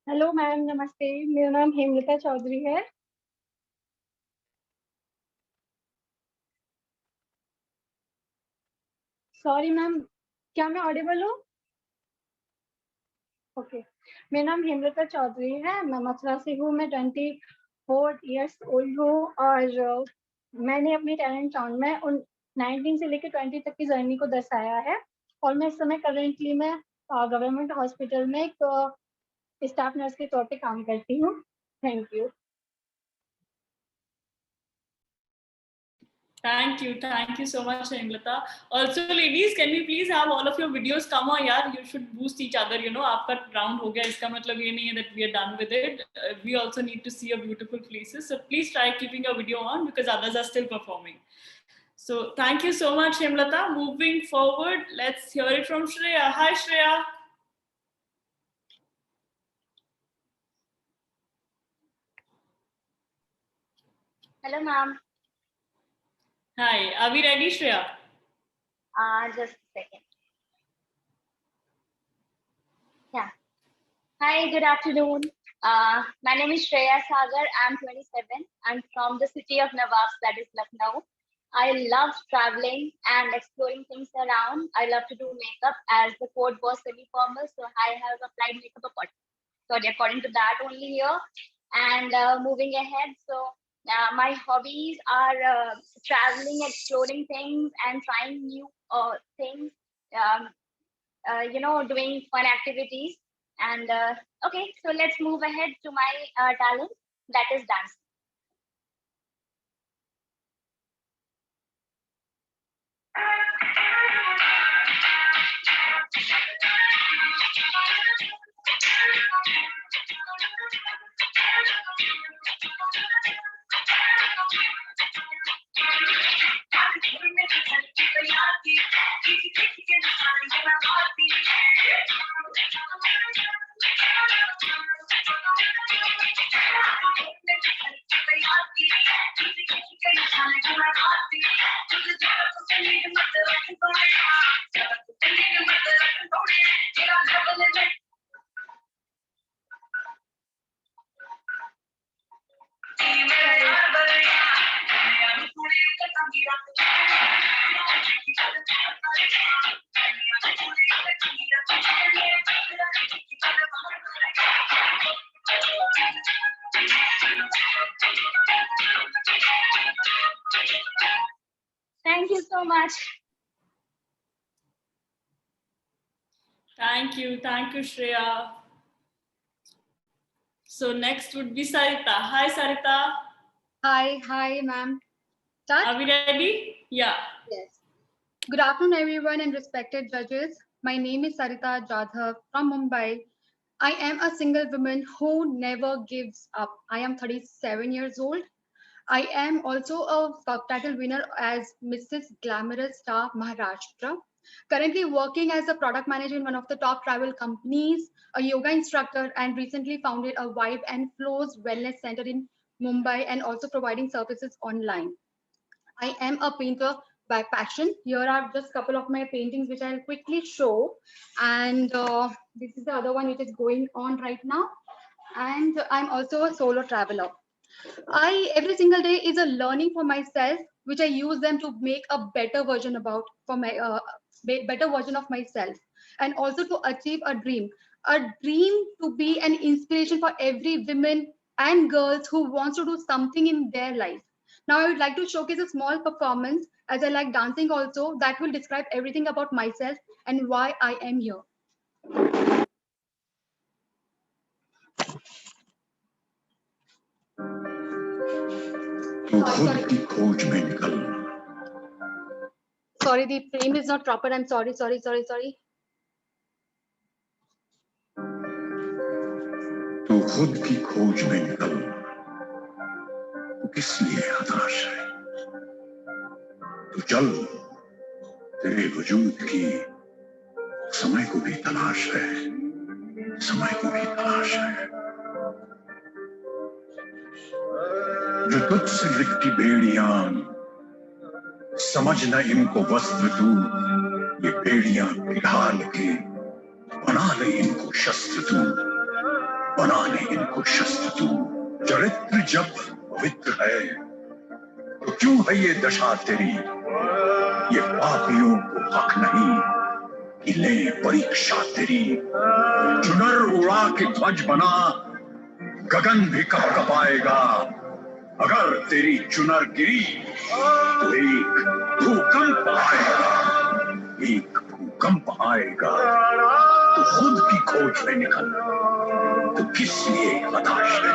Hello ma'am, नमस्ते। मेरा नाम हेमलता चौधरी है। सॉरी मैम, क्या मैं Audible हूँ? ओके, मेरा नाम हेमलता चौधरी है। मैं मथुरा से हूँ। मैं 24 इयर्स ओल्ड हूँ और मैंने अपनी टैलेंट राउंड में उन 19 से लेकर 20 तक की जर्नी को दर्शाया है। और मैं इस समय करेंटली में गवर्नमेंट हॉस्पिटल में एक स्टाफ नर्स के तौर पे काम करती हूँ। Thank you. Thank you so much, Hemlata. Also, ladies, can we please have all of your videos come on, yaar? You should boost each other. You know, आपका round हो गया, इसका मतलब ये नहीं है that we are done with it. We also need to see your beautiful faces. So please try keeping your video on because others are still performing. So thank you so much, Hemlata. Moving forward, let's hear it from Shreya. Hi, Shreya. Hello, ma'am. Hi, are we ready, Shreya? Just a second. Hi, good afternoon. My name is Shreya Sagar. I'm 27. I'm from the city of Nawabs, that is Lucknow. I love traveling and exploring things around. I love to do makeup, as the code was semi-formal, so I have applied makeup according to that only here. And moving ahead, so my hobbies are traveling, exploring things, and trying new things. Doing fun activities. And okay, so let's move ahead to my talent, that is dance. Thank you so much. Thank you, Shreya. So next would be Sarita. Hi, Sarita. Hi, ma'am. Start? Are we ready? Yeah. Yes. Good afternoon, everyone, and respected judges. My name is Sarita Jadhav from Mumbai. I am a single woman who never gives up. I am 37 years old. I am also a subtitle winner as Mrs. Glamorous Star Maharashtra. Currently working as a product manager in one of the top travel companies, a yoga instructor, and recently founded a Vibe and Flows Wellness Center in Mumbai, and also providing services online. I am a painter by passion. Here are just a couple of my paintings which I'll quickly show. And this is the other one which is going on right now. And I'm also a solo traveler. Every single day is a learning for myself, which I use them to make a better version better version of myself, and also to achieve a dream to be an inspiration for every woman and girls who wants to do something in their life. Now I would like to showcase a small performance, as I like dancing also, that will describe everything about myself and why I am here. Sorry, the frame is not proper. I'm sorry. तू खुद की खोज में निकल, तू किस लिए हताश है? तू चल, तेरे वजूद की समय को भी तलाश है, समय को भी तलाश है। जो तुझसे लिपटी बेड़ियां, समझ न इनको वस्त्र तू, ये बेड़ियां पिघाल के बना ले इनको शस्त्र तू, बना ले इनको शस्त्र तू। चरित्र जब पवित्र है तो क्यों है ये दशा तेरी? ये पापियों को हक नहीं कि ले परीक्षा तेरी। चुनर उड़ा के ध्वज बना, गगन भी कपाएगा। अगर तेरी चुनर गिरी तो एक भूकंप आएगा, एक भूकंप आएगा। तो खुद की खोज में निकल, तो किस लिए हताश है?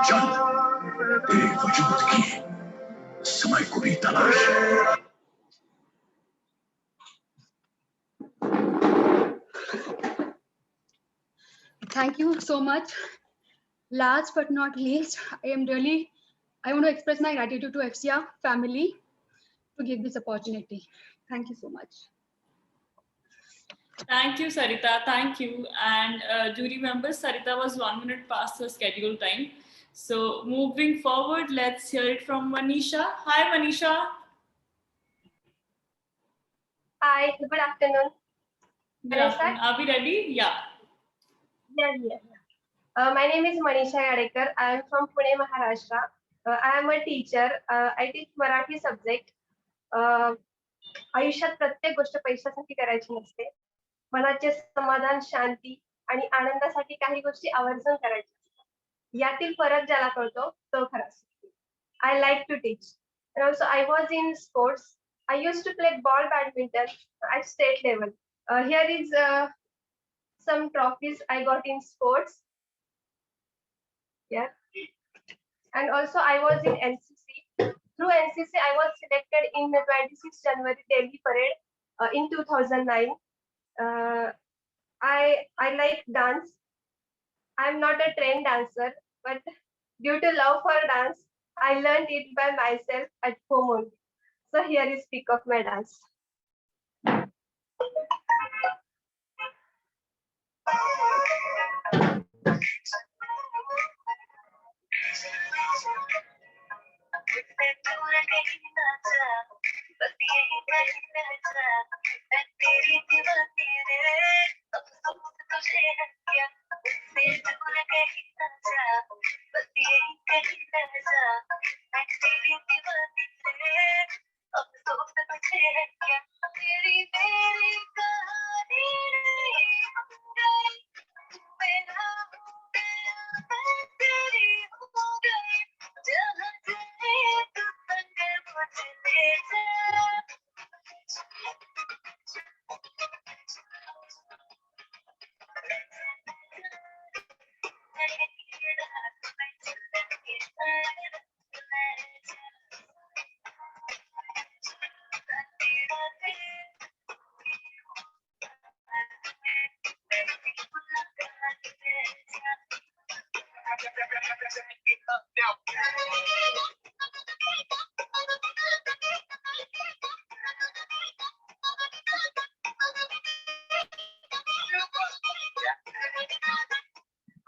चल, तेरे वजूद की समय को भी तलाश है। Thank you so much. Last but not least, I want to express my gratitude to FCR family to give this opportunity. Thank you so much. Thank you, Sarita. Thank you. And jury members, Sarita was 1 minute past the scheduled time. So moving forward, let's hear it from Manisha. Hi, Manisha. Hi, good afternoon. Good afternoon. Are we ready? Yeah. My name is Manisha Yadekar. I am from Pune, Maharashtra. I am a teacher. I teach Marathi subject. आयुष्यात प्रत्येक गोष्ट पैशासाठी करायची नसते. मनाचे समाधान, शांती आणि आनंदासाठी काही गोष्टी आवर्जून करायच्या. यातील फरक ज्याला कळतो तो खरा. I like to teach. And also I was in sports. I used to play ball badminton at state level. Here is some trophies I got in sports. Yeah. And also I was in NCC. Through NCC, I was selected in the 26th January Delhi Parade in 2009. I like dance. I'm not a trained dancer, but due to love for dance, I learned it by myself at home only. So here is pic of my dance.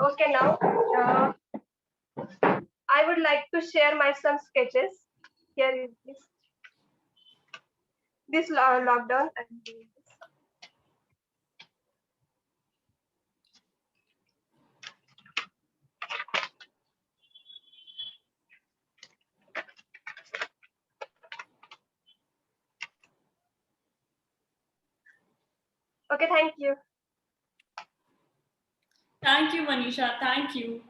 Okay, now I would like to share my some sketches. Here is this lockdown. Okay, thank you. Thank you, Manisha. Thank you.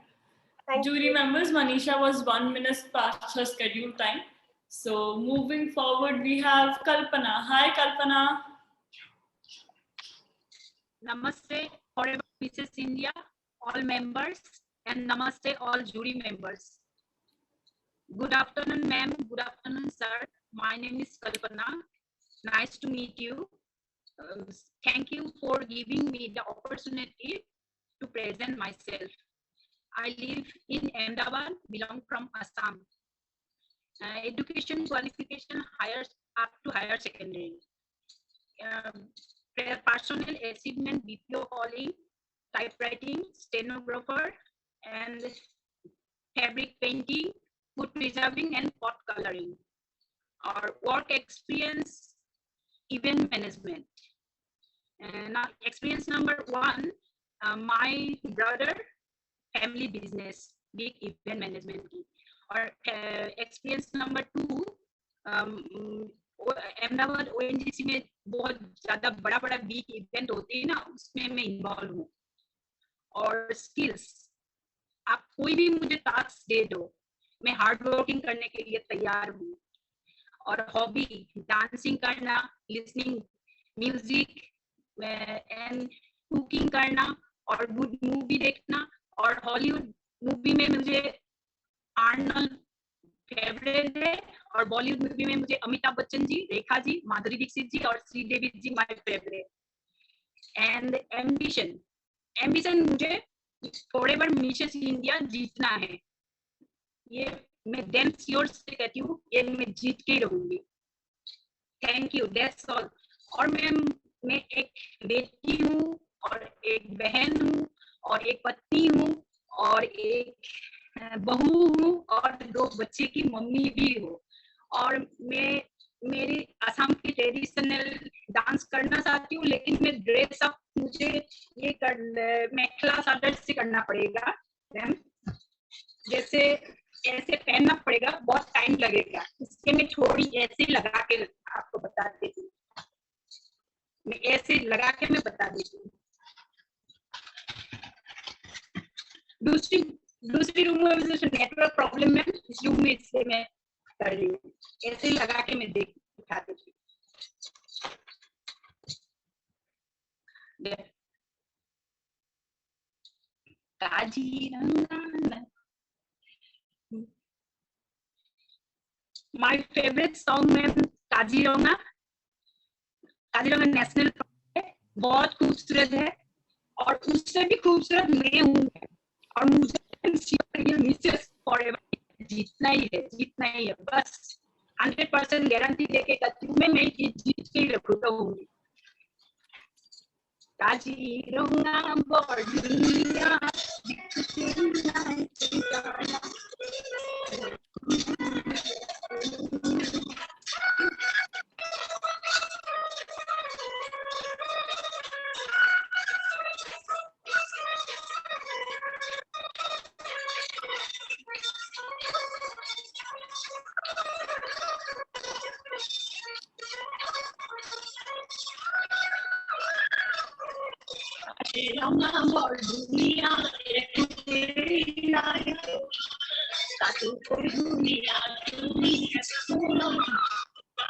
Jury members, Manisha was 1 minute past her scheduled time. So moving forward, we have Kalpana. Hi, Kalpana. Namaste, forever Mrs. India, all members, and namaste, all jury members. Good afternoon, ma'am. Good afternoon, sir. My name is Kalpana. Nice to meet you. Thank you for giving me the opportunity to present myself. I live in Ahmedabad, belong from Assam. Education qualification up to higher secondary. Personal achievement, BPO calling, typewriting, stenographer, and fabric painting, food preserving, and pot coloring. Our work experience, event management. Now, experience number 1, my brother, family business, big event management की. और experience number 2, Ahmedabad ONGC में बहुत ज़्यादा बड़ा big event होते हैं ना, उसमें मैं इन्वॉल्व हूँ. और स्किल्स, आप कोई भी मुझे टास्क दे दो, मैं हार्ड वर्किंग करने के लिए तैयार हूँ. और हॉबी, डांसिंग करना, लिसनिंग म्यूजिक एंड कुकिंग करना, और गुड मूवी देखना. और हॉलीवुड मूवी में मुझे आर्नल्ड फेवरेट है, और बॉलीवुड मूवी में मुझे अमिताभ बच्चन जी, रेखा जी, माधुरी दीक्षित जी और श्रीदेवी जी माय फेवरेट. एंड एम्बिशन मुझे फॉरएवर मिसेस इंडिया जीतना है. ये मैं डैम श्योर से कहती हूँ, ये मैं जीत के रहूंगी. Thank you, that's all. और मैं एक बेटी हूँ, और एक बहन हूँ, और एक पत्नी हूँ, और एक बहू हूँ, और 2 बच्चे की मम्मी भी हूँ. और मैं मेरी असम की ट्रेडिशनल डांस करना चाहती हूँ, लेकिन मैं ड्रेस अप मुझे ये मेखला चादर से करना पड़ेगा मैम। जैसे ऐसे पहनना पड़ेगा, बहुत टाइम लगेगा, इसके मैं थोड़ी ऐसे लगा के आपको बता देती हूँ। मैं ऐसे लगा के मैं बता देती हूँ। दूसरी रूम में नेटवर्क प्रॉब्लम है, इस रूम में, इसलिए मैं कर रही हूँ। ऐसे लगा के मैं दिखा देती हूँ। My favorite song में काजीरंगा नेशनल है, बहुत खूबसूरत है, और उससे भी खूबसूरत मैं हूँ, और मुझे मिसेस फॉरएवर जीतना ही है बस। 100% गारंटी देके कहती हूँ मैं ये जीत के ही रखूंगी। काजीरंगा बॉर्डरिया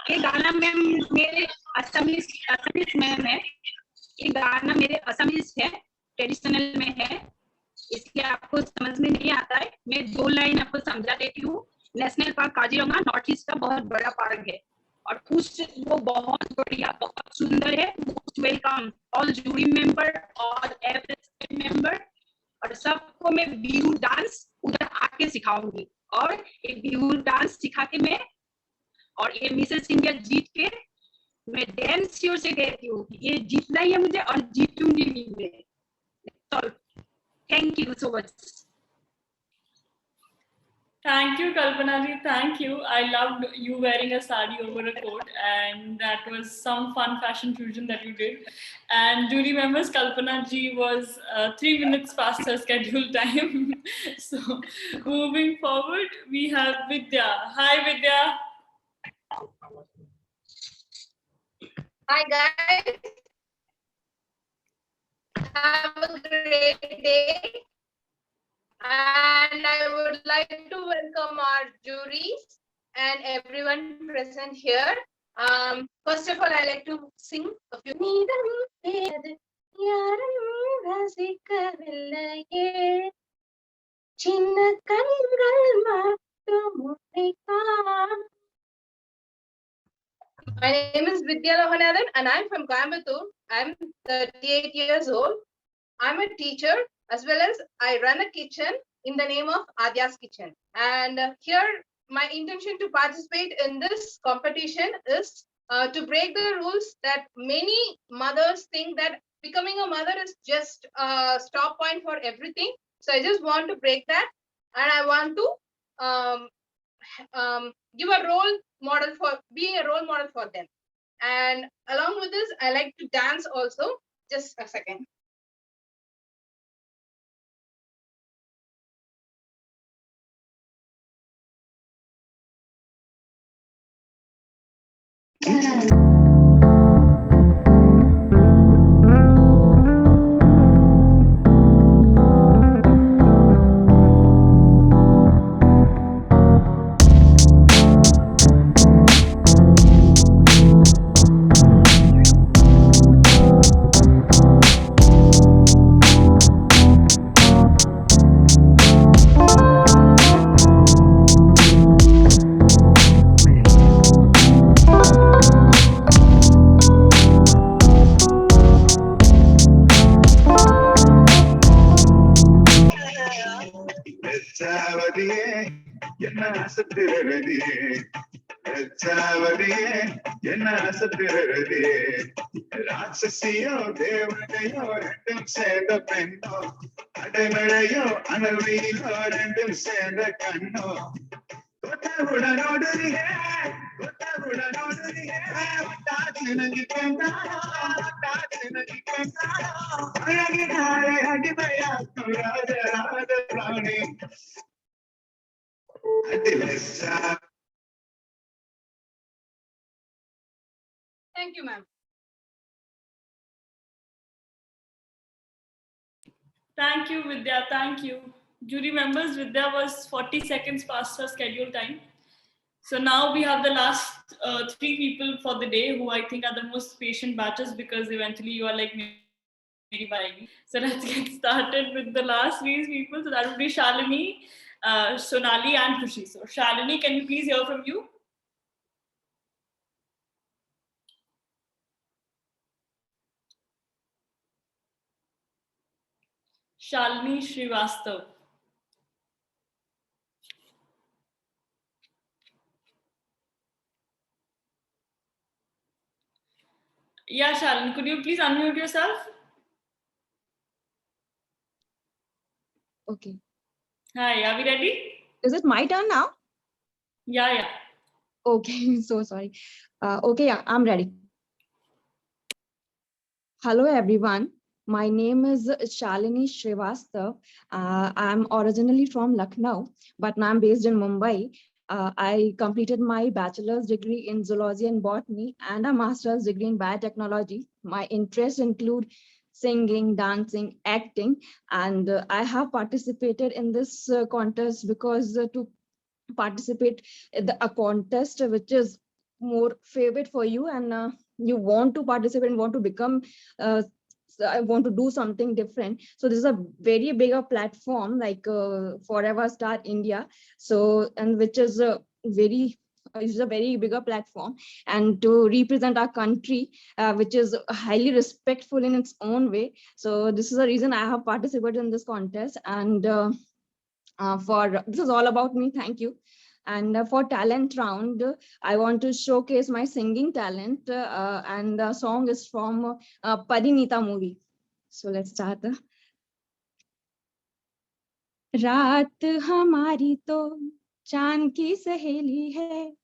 ये गाना मैम मेरे असमीज में है, ये गाना मेरे असमीज है, ट्रेडिशनल में है, इसलिए आपको समझ में नहीं आता है। मैं 2 लाइन आपको समझा देती हूँ। National park Kaziranga north east का बहुत बड़ा पार्क है, और कुछ वो बहुत बढ़िया, बहुत सुंदर है। Most welcome all jury member और एवरेस्ट मेंबर, और सबको मैं बिहू डांस उधर आके सिखाऊंगी, और ये बिहू डांस सिखा के मैं, और ये मिसेस इंडिया जीत के मैं डैम श्योर से कहती हूँ ये जीतना ही है मुझे, और जीतूंगी भी मैं। Thank you so much. Thank you, Kalpana ji. Thank you. I loved you wearing a sari over a coat, and that was some fun fashion fusion that you did. And jury members, Kalpana ji was 3 minutes past her scheduled time. So, moving forward, we have Vidya. Hi, Vidya. Hi guys. Have a great day. And I would like to welcome our juries and everyone present here. First of all, I like to sing a few. My name is Vidya Lohanathan and I'm from Coimbatore. I'm 38 years old. I'm a teacher, as well as I run a kitchen in the name of Adya's Kitchen. And here, my intention to participate in this competition is to break the rules that many mothers think that becoming a mother is just a stop point for everything. So I just want to break that, and I want to give a role model for being a role model for them. And along with this, I like to dance also. Just a second. ராட்சசியோ தேவதையோ ரெண்டும் சேர்ந்த பெண்ணோ, அடைமழையோ அனல் வெயிலோ ரெண்டும் சேர்ந்த கண்ணோ, Thank you, ma'am. Thank you, Vidya. Thank you. Jury members, Vidya was 40 seconds past her scheduled time. So now we have the last 3 people for the day who I think are the most patient batches, because eventually you are like Meri Baigi. So let's get started with the last 3 people. So that would be Shalini, Sonali and Khushi. So Shalini, can we please hear from you? Shalini Srivastav. Yeah, Shalini, could you please unmute yourself? Okay. Hi, are we ready? Is it my turn now? Yeah, yeah. Okay, so sorry. Okay, yeah, I'm ready. Hello, everyone. My name is Shalini Srivastav. I'm originally from Lucknow, but now I'm based in Mumbai. I completed my bachelor's degree in zoology and botany and a master's degree in biotechnology. My interests include singing, dancing, acting, and I have participated in this contest because to participate in a contest which is more favorite for you, and you want to participate and want to become I want to do something different. So this is a very bigger platform like Forever Star India. So, and which is a very bigger platform, and to represent our country, which is highly respectful in its own way. So this is the reason I have participated in this contest, and for this is all about me. Thank you. And for talent round, I want to showcase my singing talent, and the song is from Parinita movie. So let's start. रात हमारी तो चांद की सहेली है,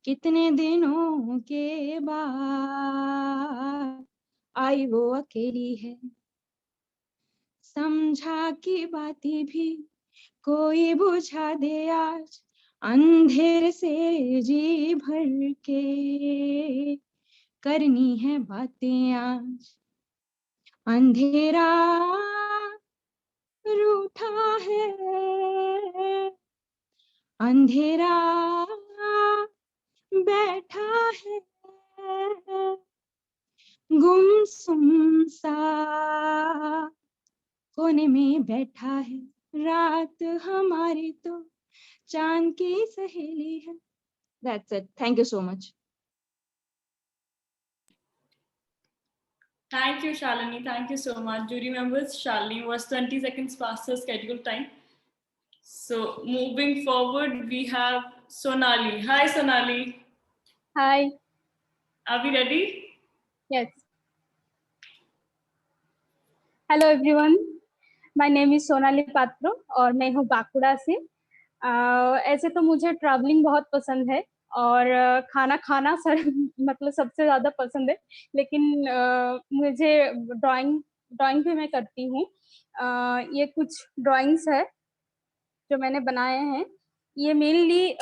कितने दिनों के बाद आई वो अकेली है, समझा की बातें भी कोई बुझा दे आज, अंधेर से जी भर के करनी है बातें आज, अंधेरा रूठा है, अंधेरा बैठा है, गुमसुम सा कोने में बैठा है, रात हमारी तो चांद की सहेली है. That's it. Thank you so much. Thank you, Shalini. Thank you so much. Jury members, Shalini was 20 seconds past her scheduled time. So moving forward, we have Sonali. Hi, Sonali. Hi. Are we ready? Yes. Hello everyone. My name is Sonali Patro और मैं हूँ बांकुड़ा से. ऐसे तो मुझे travelling बहुत पसंद है और खाना खाना मतलब सबसे ज़्यादा पसंद है, लेकिन मुझे ड्राइंग भी मैं करती हूँ. ये कुछ ड्राइंग्स है जो मैंने बनाए हैं. ये मेनली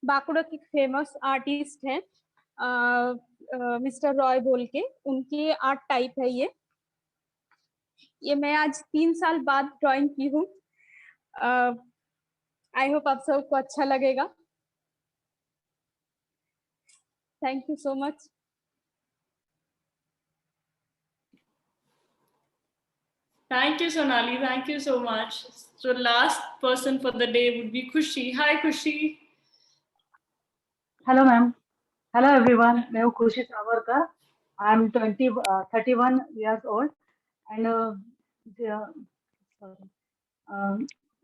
बांकुड़ा के फेमस आर्टिस्ट हैं मिस्टर रॉय बोल के, उनके आर्ट टाइप है ये मैं आज 3 साल बाद ड्राइंग की हूँ. आई होप आप सबको अच्छा लगेगा. Thank you so much. Thank you, Sonali. Thank you so much. So last person for the day would be Khushi. Hi, Khushi. Hello, ma'am. Hello, everyone. मैं हूँ खुशी Savarkar. I am 31 years old and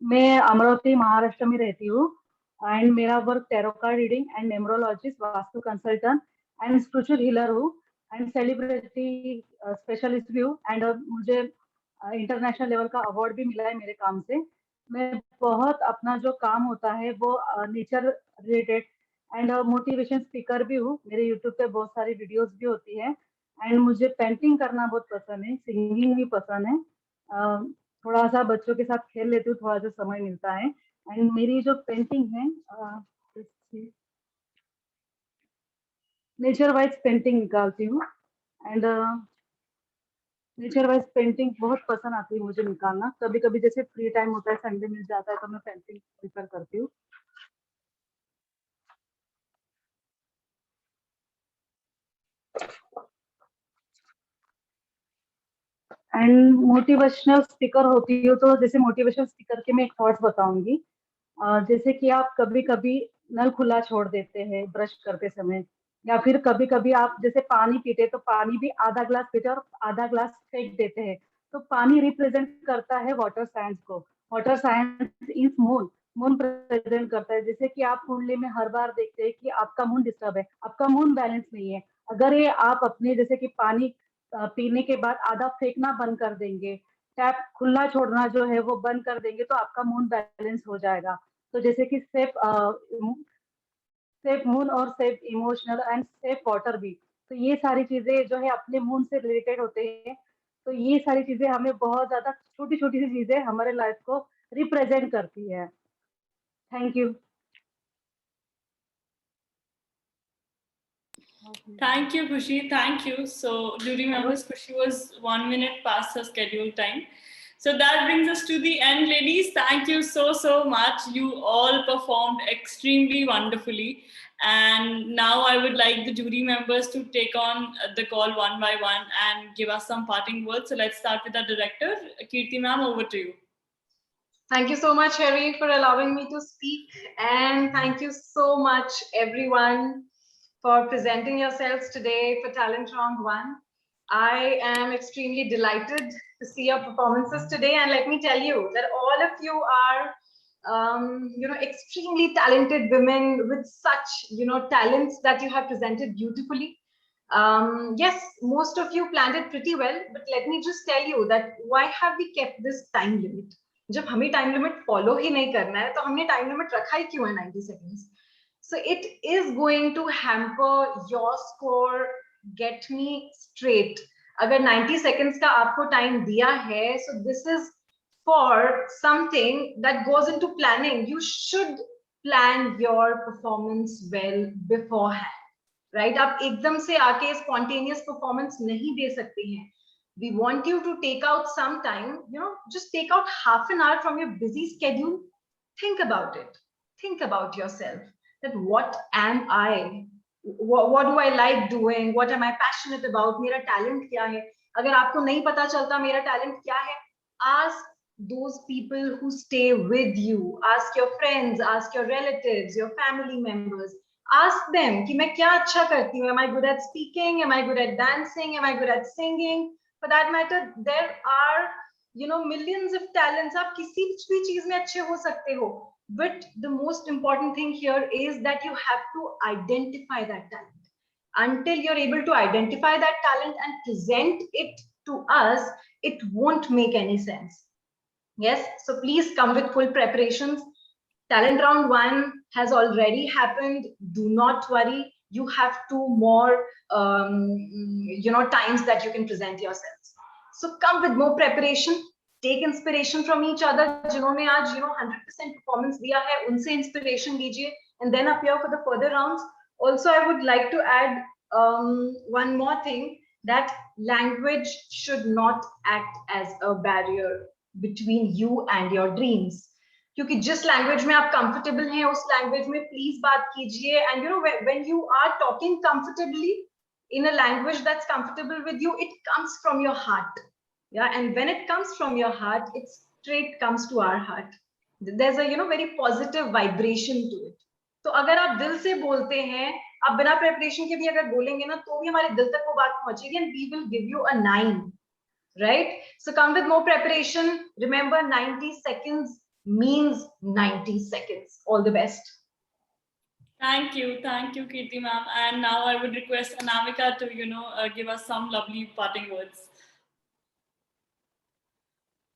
मैं अमरावती महाराष्ट्र में रहती हूँ and मेरा work tarot card reading and numerologist, vastu consultant and spiritual healer हूँ and celebrity specialist भी हूँ एंड मुझे इंटरनेशनल लेवल का अवार्ड भी मिला है मेरे काम से. मैं बहुत अपना जो काम होता है वो nature related and motivation speaker भी हूँ। मेरे यूट्यूब पे बहुत सारी वीडियोस भी होती है एंड मुझे पेंटिंग करना बहुत पसंद है, सिंगिंग भी पसंद है। थोड़ा सा बच्चों के साथ खेल लेती हूँ थोड़ा जो समय मिलता है। एंड मेरी जो पेंटिंग है नेचर वाइज पेंटिंग निकालती हूँ एंड नेचर वाइज पेंटिंग बहुत पसंद आती है मुझे निकालना। कभी कभी जैसे फ्री टाइम होता है, संडे मिल जाता है तो मैं पेंटिंग प्रिफर करती हूँ। एंड मोटिवेशनल स्पीकर होती हूँ तो जैसे मोटिवेशनल स्पीकर के मैं एक थॉट्स बताऊंगी। जैसे कि आप कभी कभी नल खुला छोड़ देते हैं ब्रश करते समय, या फिर कभी कभी आप जैसे पानी पीते तो पानी भी आधा ग्लास पीते और आधा ग्लास फेंक देते हैं। तो पानी रिप्रेजेंट करता है वाटर साइंस को। Water science is moon, moon present करता है। जैसे कि आप कुंडली में हर बार देखते हैं कि आपका मून डिस्टर्ब है, आपका मून बैलेंस नहीं है। अगर ये आप अपने जैसे कि पानी पीने के बाद आधा फेंकना बंद कर देंगे, टैप खुला छोड़ना जो है वो बंद कर देंगे, तो आपका मून बैलेंस हो जाएगा। तो जैसे कि सेफ मून और safe emotional and safe water भी, तो ये सारी चीजें जो है अपने मून से रिलेटेड होते हैं। तो ये सारी चीजें हमें बहुत ज्यादा छोटी छोटी सी चीजें हमारे लाइफ को रिप्रेजेंट करती है। Thank you. Thank you, Khushi. Thank you. So, jury members, Khushi was 1 minute past her scheduled time. So that brings us to the end, ladies. Thank you so much. You all performed extremely wonderfully. And now I would like the jury members to take on the call one by one and give us some parting words. So let's start with our director. Kirti ma'am, over to you. Thank you so much, Harry, for allowing me to speak. And thank you so much, everyone, for presenting yourselves today for Talent Round 1. I am extremely delighted to see your performances today. And let me tell you that all of you are extremely talented women with such, talents that you have presented beautifully. Yes, most of you planned it pretty well, but let me just tell you that why have we kept this time limit? जब हमें time limit follow ही नहीं करना है तो हमने time limit रखा ही क्यों है 90 seconds? So it is going to hamper your score. Get me straight. अगर 90 seconds का आपको टाइम दिया है, so this is for something that goes into planning. You should plan your performance well beforehand, right? आप एकदम से आके spontaneous performance नहीं दे सकते हैं. We want you to take out some time, just take out half an hour from your busy schedule. Think about it. Think about yourself. That what am I? What do I like doing? What am I passionate about? मेरा talent क्या है? अगर आपको नहीं पता चलता मेरा talent क्या है, ask those people who stay with you. Ask your friends, ask your relatives, your family members. Ask them कि मैं क्या अच्छा करती हूँ. Am I good at speaking? Am I good at dancing? Am I good at singing? For that matter, there are millions of talents. आप किसी भी चीज में अच्छे हो सकते हो. But the most important thing here is that you have to identify that talent. Until you're able to identify that talent and present it to us, it won't make any sense. Yes, so please come with full preparations. Talent round 1 has already happened. Do not worry. You have 2 more times that you can present yourselves. So come with more preparation. Take inspiration from each other. जिन्होंने आज 100% performance दिया है, उनसे inspiration लीजिए, and then appear for the further rounds. Also, I would like to add one more thing, that language should not act as a barrier between you and your dreams. क्योंकि जिस language में आप comfortable हैं, उस language में please बात कीजिए. And when you are talking comfortably in a language that's comfortable with you, it comes from your heart. Yeah, and when it comes from your heart, it straight comes to our heart. There's a very positive vibration to it. तो अगर आप दिल से बोलते हैं, आप बिना preparation के भी अगर बोलेंगे ना, तो भी हमारे दिल तक वो बात पहुंचेगी, and we will give you a 9, right? So come with more preparation. Remember, 90 seconds means 90 seconds. All the best. Thank you, Kirti ma'am. And now I would request Anamika to give us some lovely parting words.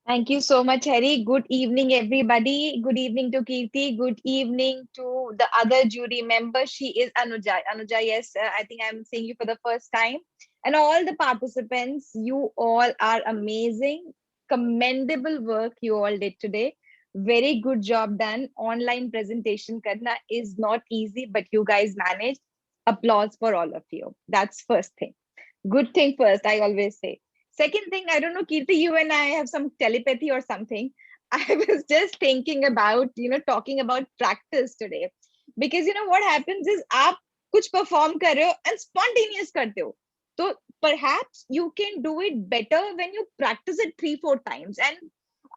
Thank you so much, Harry. Good evening, everybody. Good evening to Kirti. Good evening to the other jury member. She is Anuja. Anuja, yes, I think I'm seeing you for the first time. And all the participants, you all are amazing. Commendable work you all did today. Very good job done. Online presentation karna is not easy, but you guys managed. Applause for all of you. That's first thing. Good thing first, I always say. Second thing, I don't know, Kirti, you and I have some telepathy or something. I was just thinking about, talking about practice today. Because, what happens is, आप कुछ perform कर रहे हो and spontaneous करते हो. So perhaps you can do it better when you practice it 3-4 times. And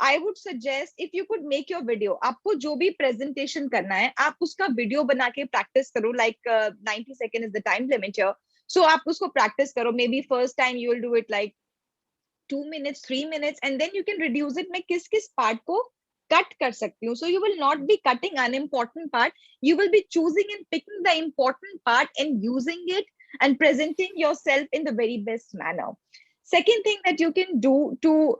I would suggest if you could make your video, आपको जो भी presentation करना है, आप उसका video बना के practice करो, like 90 seconds is the time limit here. So आप उसको practice करो. Maybe first time you will do it like 2 minutes, 3 minutes, and then you can reduce it. मैं किस part को cut कर सकती हूँ. So you will not be cutting unimportant part. You will be choosing and picking the important part and using it and presenting yourself in the very best manner. Second thing that you can do to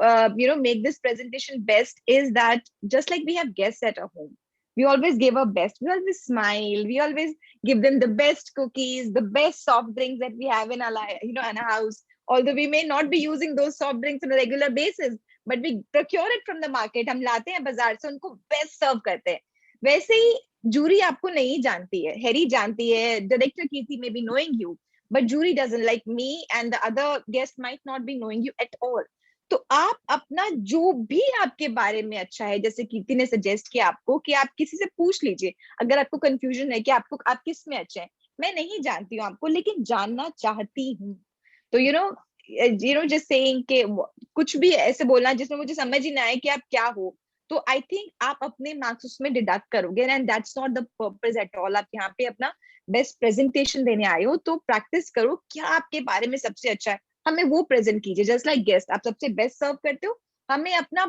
make this presentation best is that just like we have guests at our home, we always give our best. We always smile. We always give them the best cookies, the best soft drinks that we have in our in our house. Although we may not be using those soft drinks on a regular basis, but we procure it from the market. हम लाते हैं बाजार से, उनको best serve करते हैं. वैसे ही jury आपको नहीं जानती है. Harry जानती है. Director Kirti may be knowing you, but jury doesn't. Like me and the other guest might not be knowing you at all. तो आप अपना जो भी आपके बारे में अच्छा है, जैसे कीर्ति ने सजेस्ट किया आपको कि आप किसी से पूछ लीजिए अगर आपको कंफ्यूजन है कि आप किस में अच्छे हैं. मैं नहीं जानती हूँ आपको, लेकिन जानना चाहती हूँ. तो just saying कि कुछ भी ऐसे बोलना जिसमें मुझे समझ ही ना आए कि आप क्या हो, तो आई थिंक आप अपने मार्क्स उसमें डिडक्ट करोगे, and that's not the purpose at all. आप यहाँ पे अपना बेस्ट प्रेजेंटेशन देने आए हो, तो प्रैक्टिस करो क्या आपके बारे में सबसे अच्छा है, हमें वो प्रेजेंट कीजिए. जस्ट लाइक गेस्ट, आप सबसे बेस्ट सर्व करते हो, हमें अपना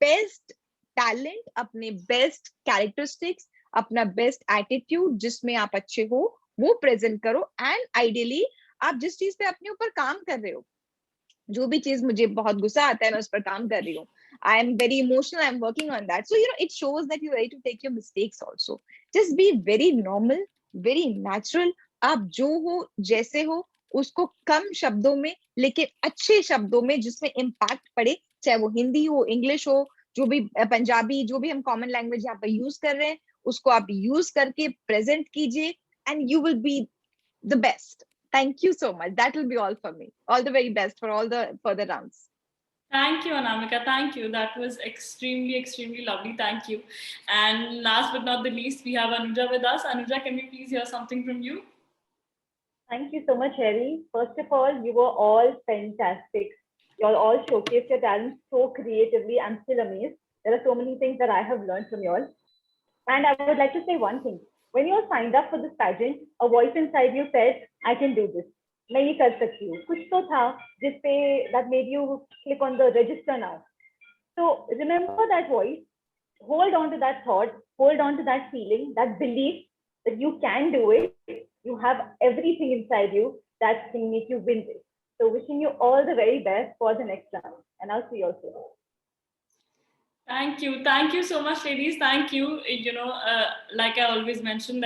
बेस्ट टैलेंट, अपने बेस्ट कैरेक्टरिस्टिक्स, अपना बेस्ट एटीट्यूड जिसमें आप अच्छे हो, वो प्रेजेंट करो. एंड आइडियली आप जिस चीज पे अपने ऊपर काम कर रहे हो, जो भी चीज मुझे बहुत गुस्सा आता है मैं उस पर काम कर रही हूँ. I am very emotional. I'm working on that. So, it shows that you're ready to take your mistakes also. Just be very normal, very natural. आप जो हो, जैसे हो, उसको कम शब्दों में, लेकिन अच्छे शब्दों में जिसमें इम्पैक्ट पड़े, चाहे वो हिंदी हो, इंग्लिश हो, जो भी पंजाबी, जो भी हम कॉमन लैंग्वेज यहाँ पर यूज कर रहे हैं, उसको आप यूज करके प्रेजेंट कीजिए, and you will be the best. Thank you so much. That will be all for me. All the very best for all the further rounds. Thank you, Anamika. Thank you. That was extremely, extremely lovely. Thank you. And last but not the least, we have Anuja with us. Anuja, can we please hear something from you? Thank you so much, Harry. First of all, you were all fantastic. You all showcased your talent so creatively. I'm still amazed. There are so many things that I have learned from you all. And I would like to say one thing. When you all signed up for this pageant, a voice inside you said, I can do this. मैं ये कर सकती हूँ. कुछ तो था जिसपे that made you click on the register now. So remember that voice. Hold on to that thought. Hold on to that feeling, that belief that you can do it. You have everything inside you that can make you win this. So wishing you all the very best for the next round. And I'll see you all soon. Thank you. Thank you so much, ladies. Thank you. Like I always mention that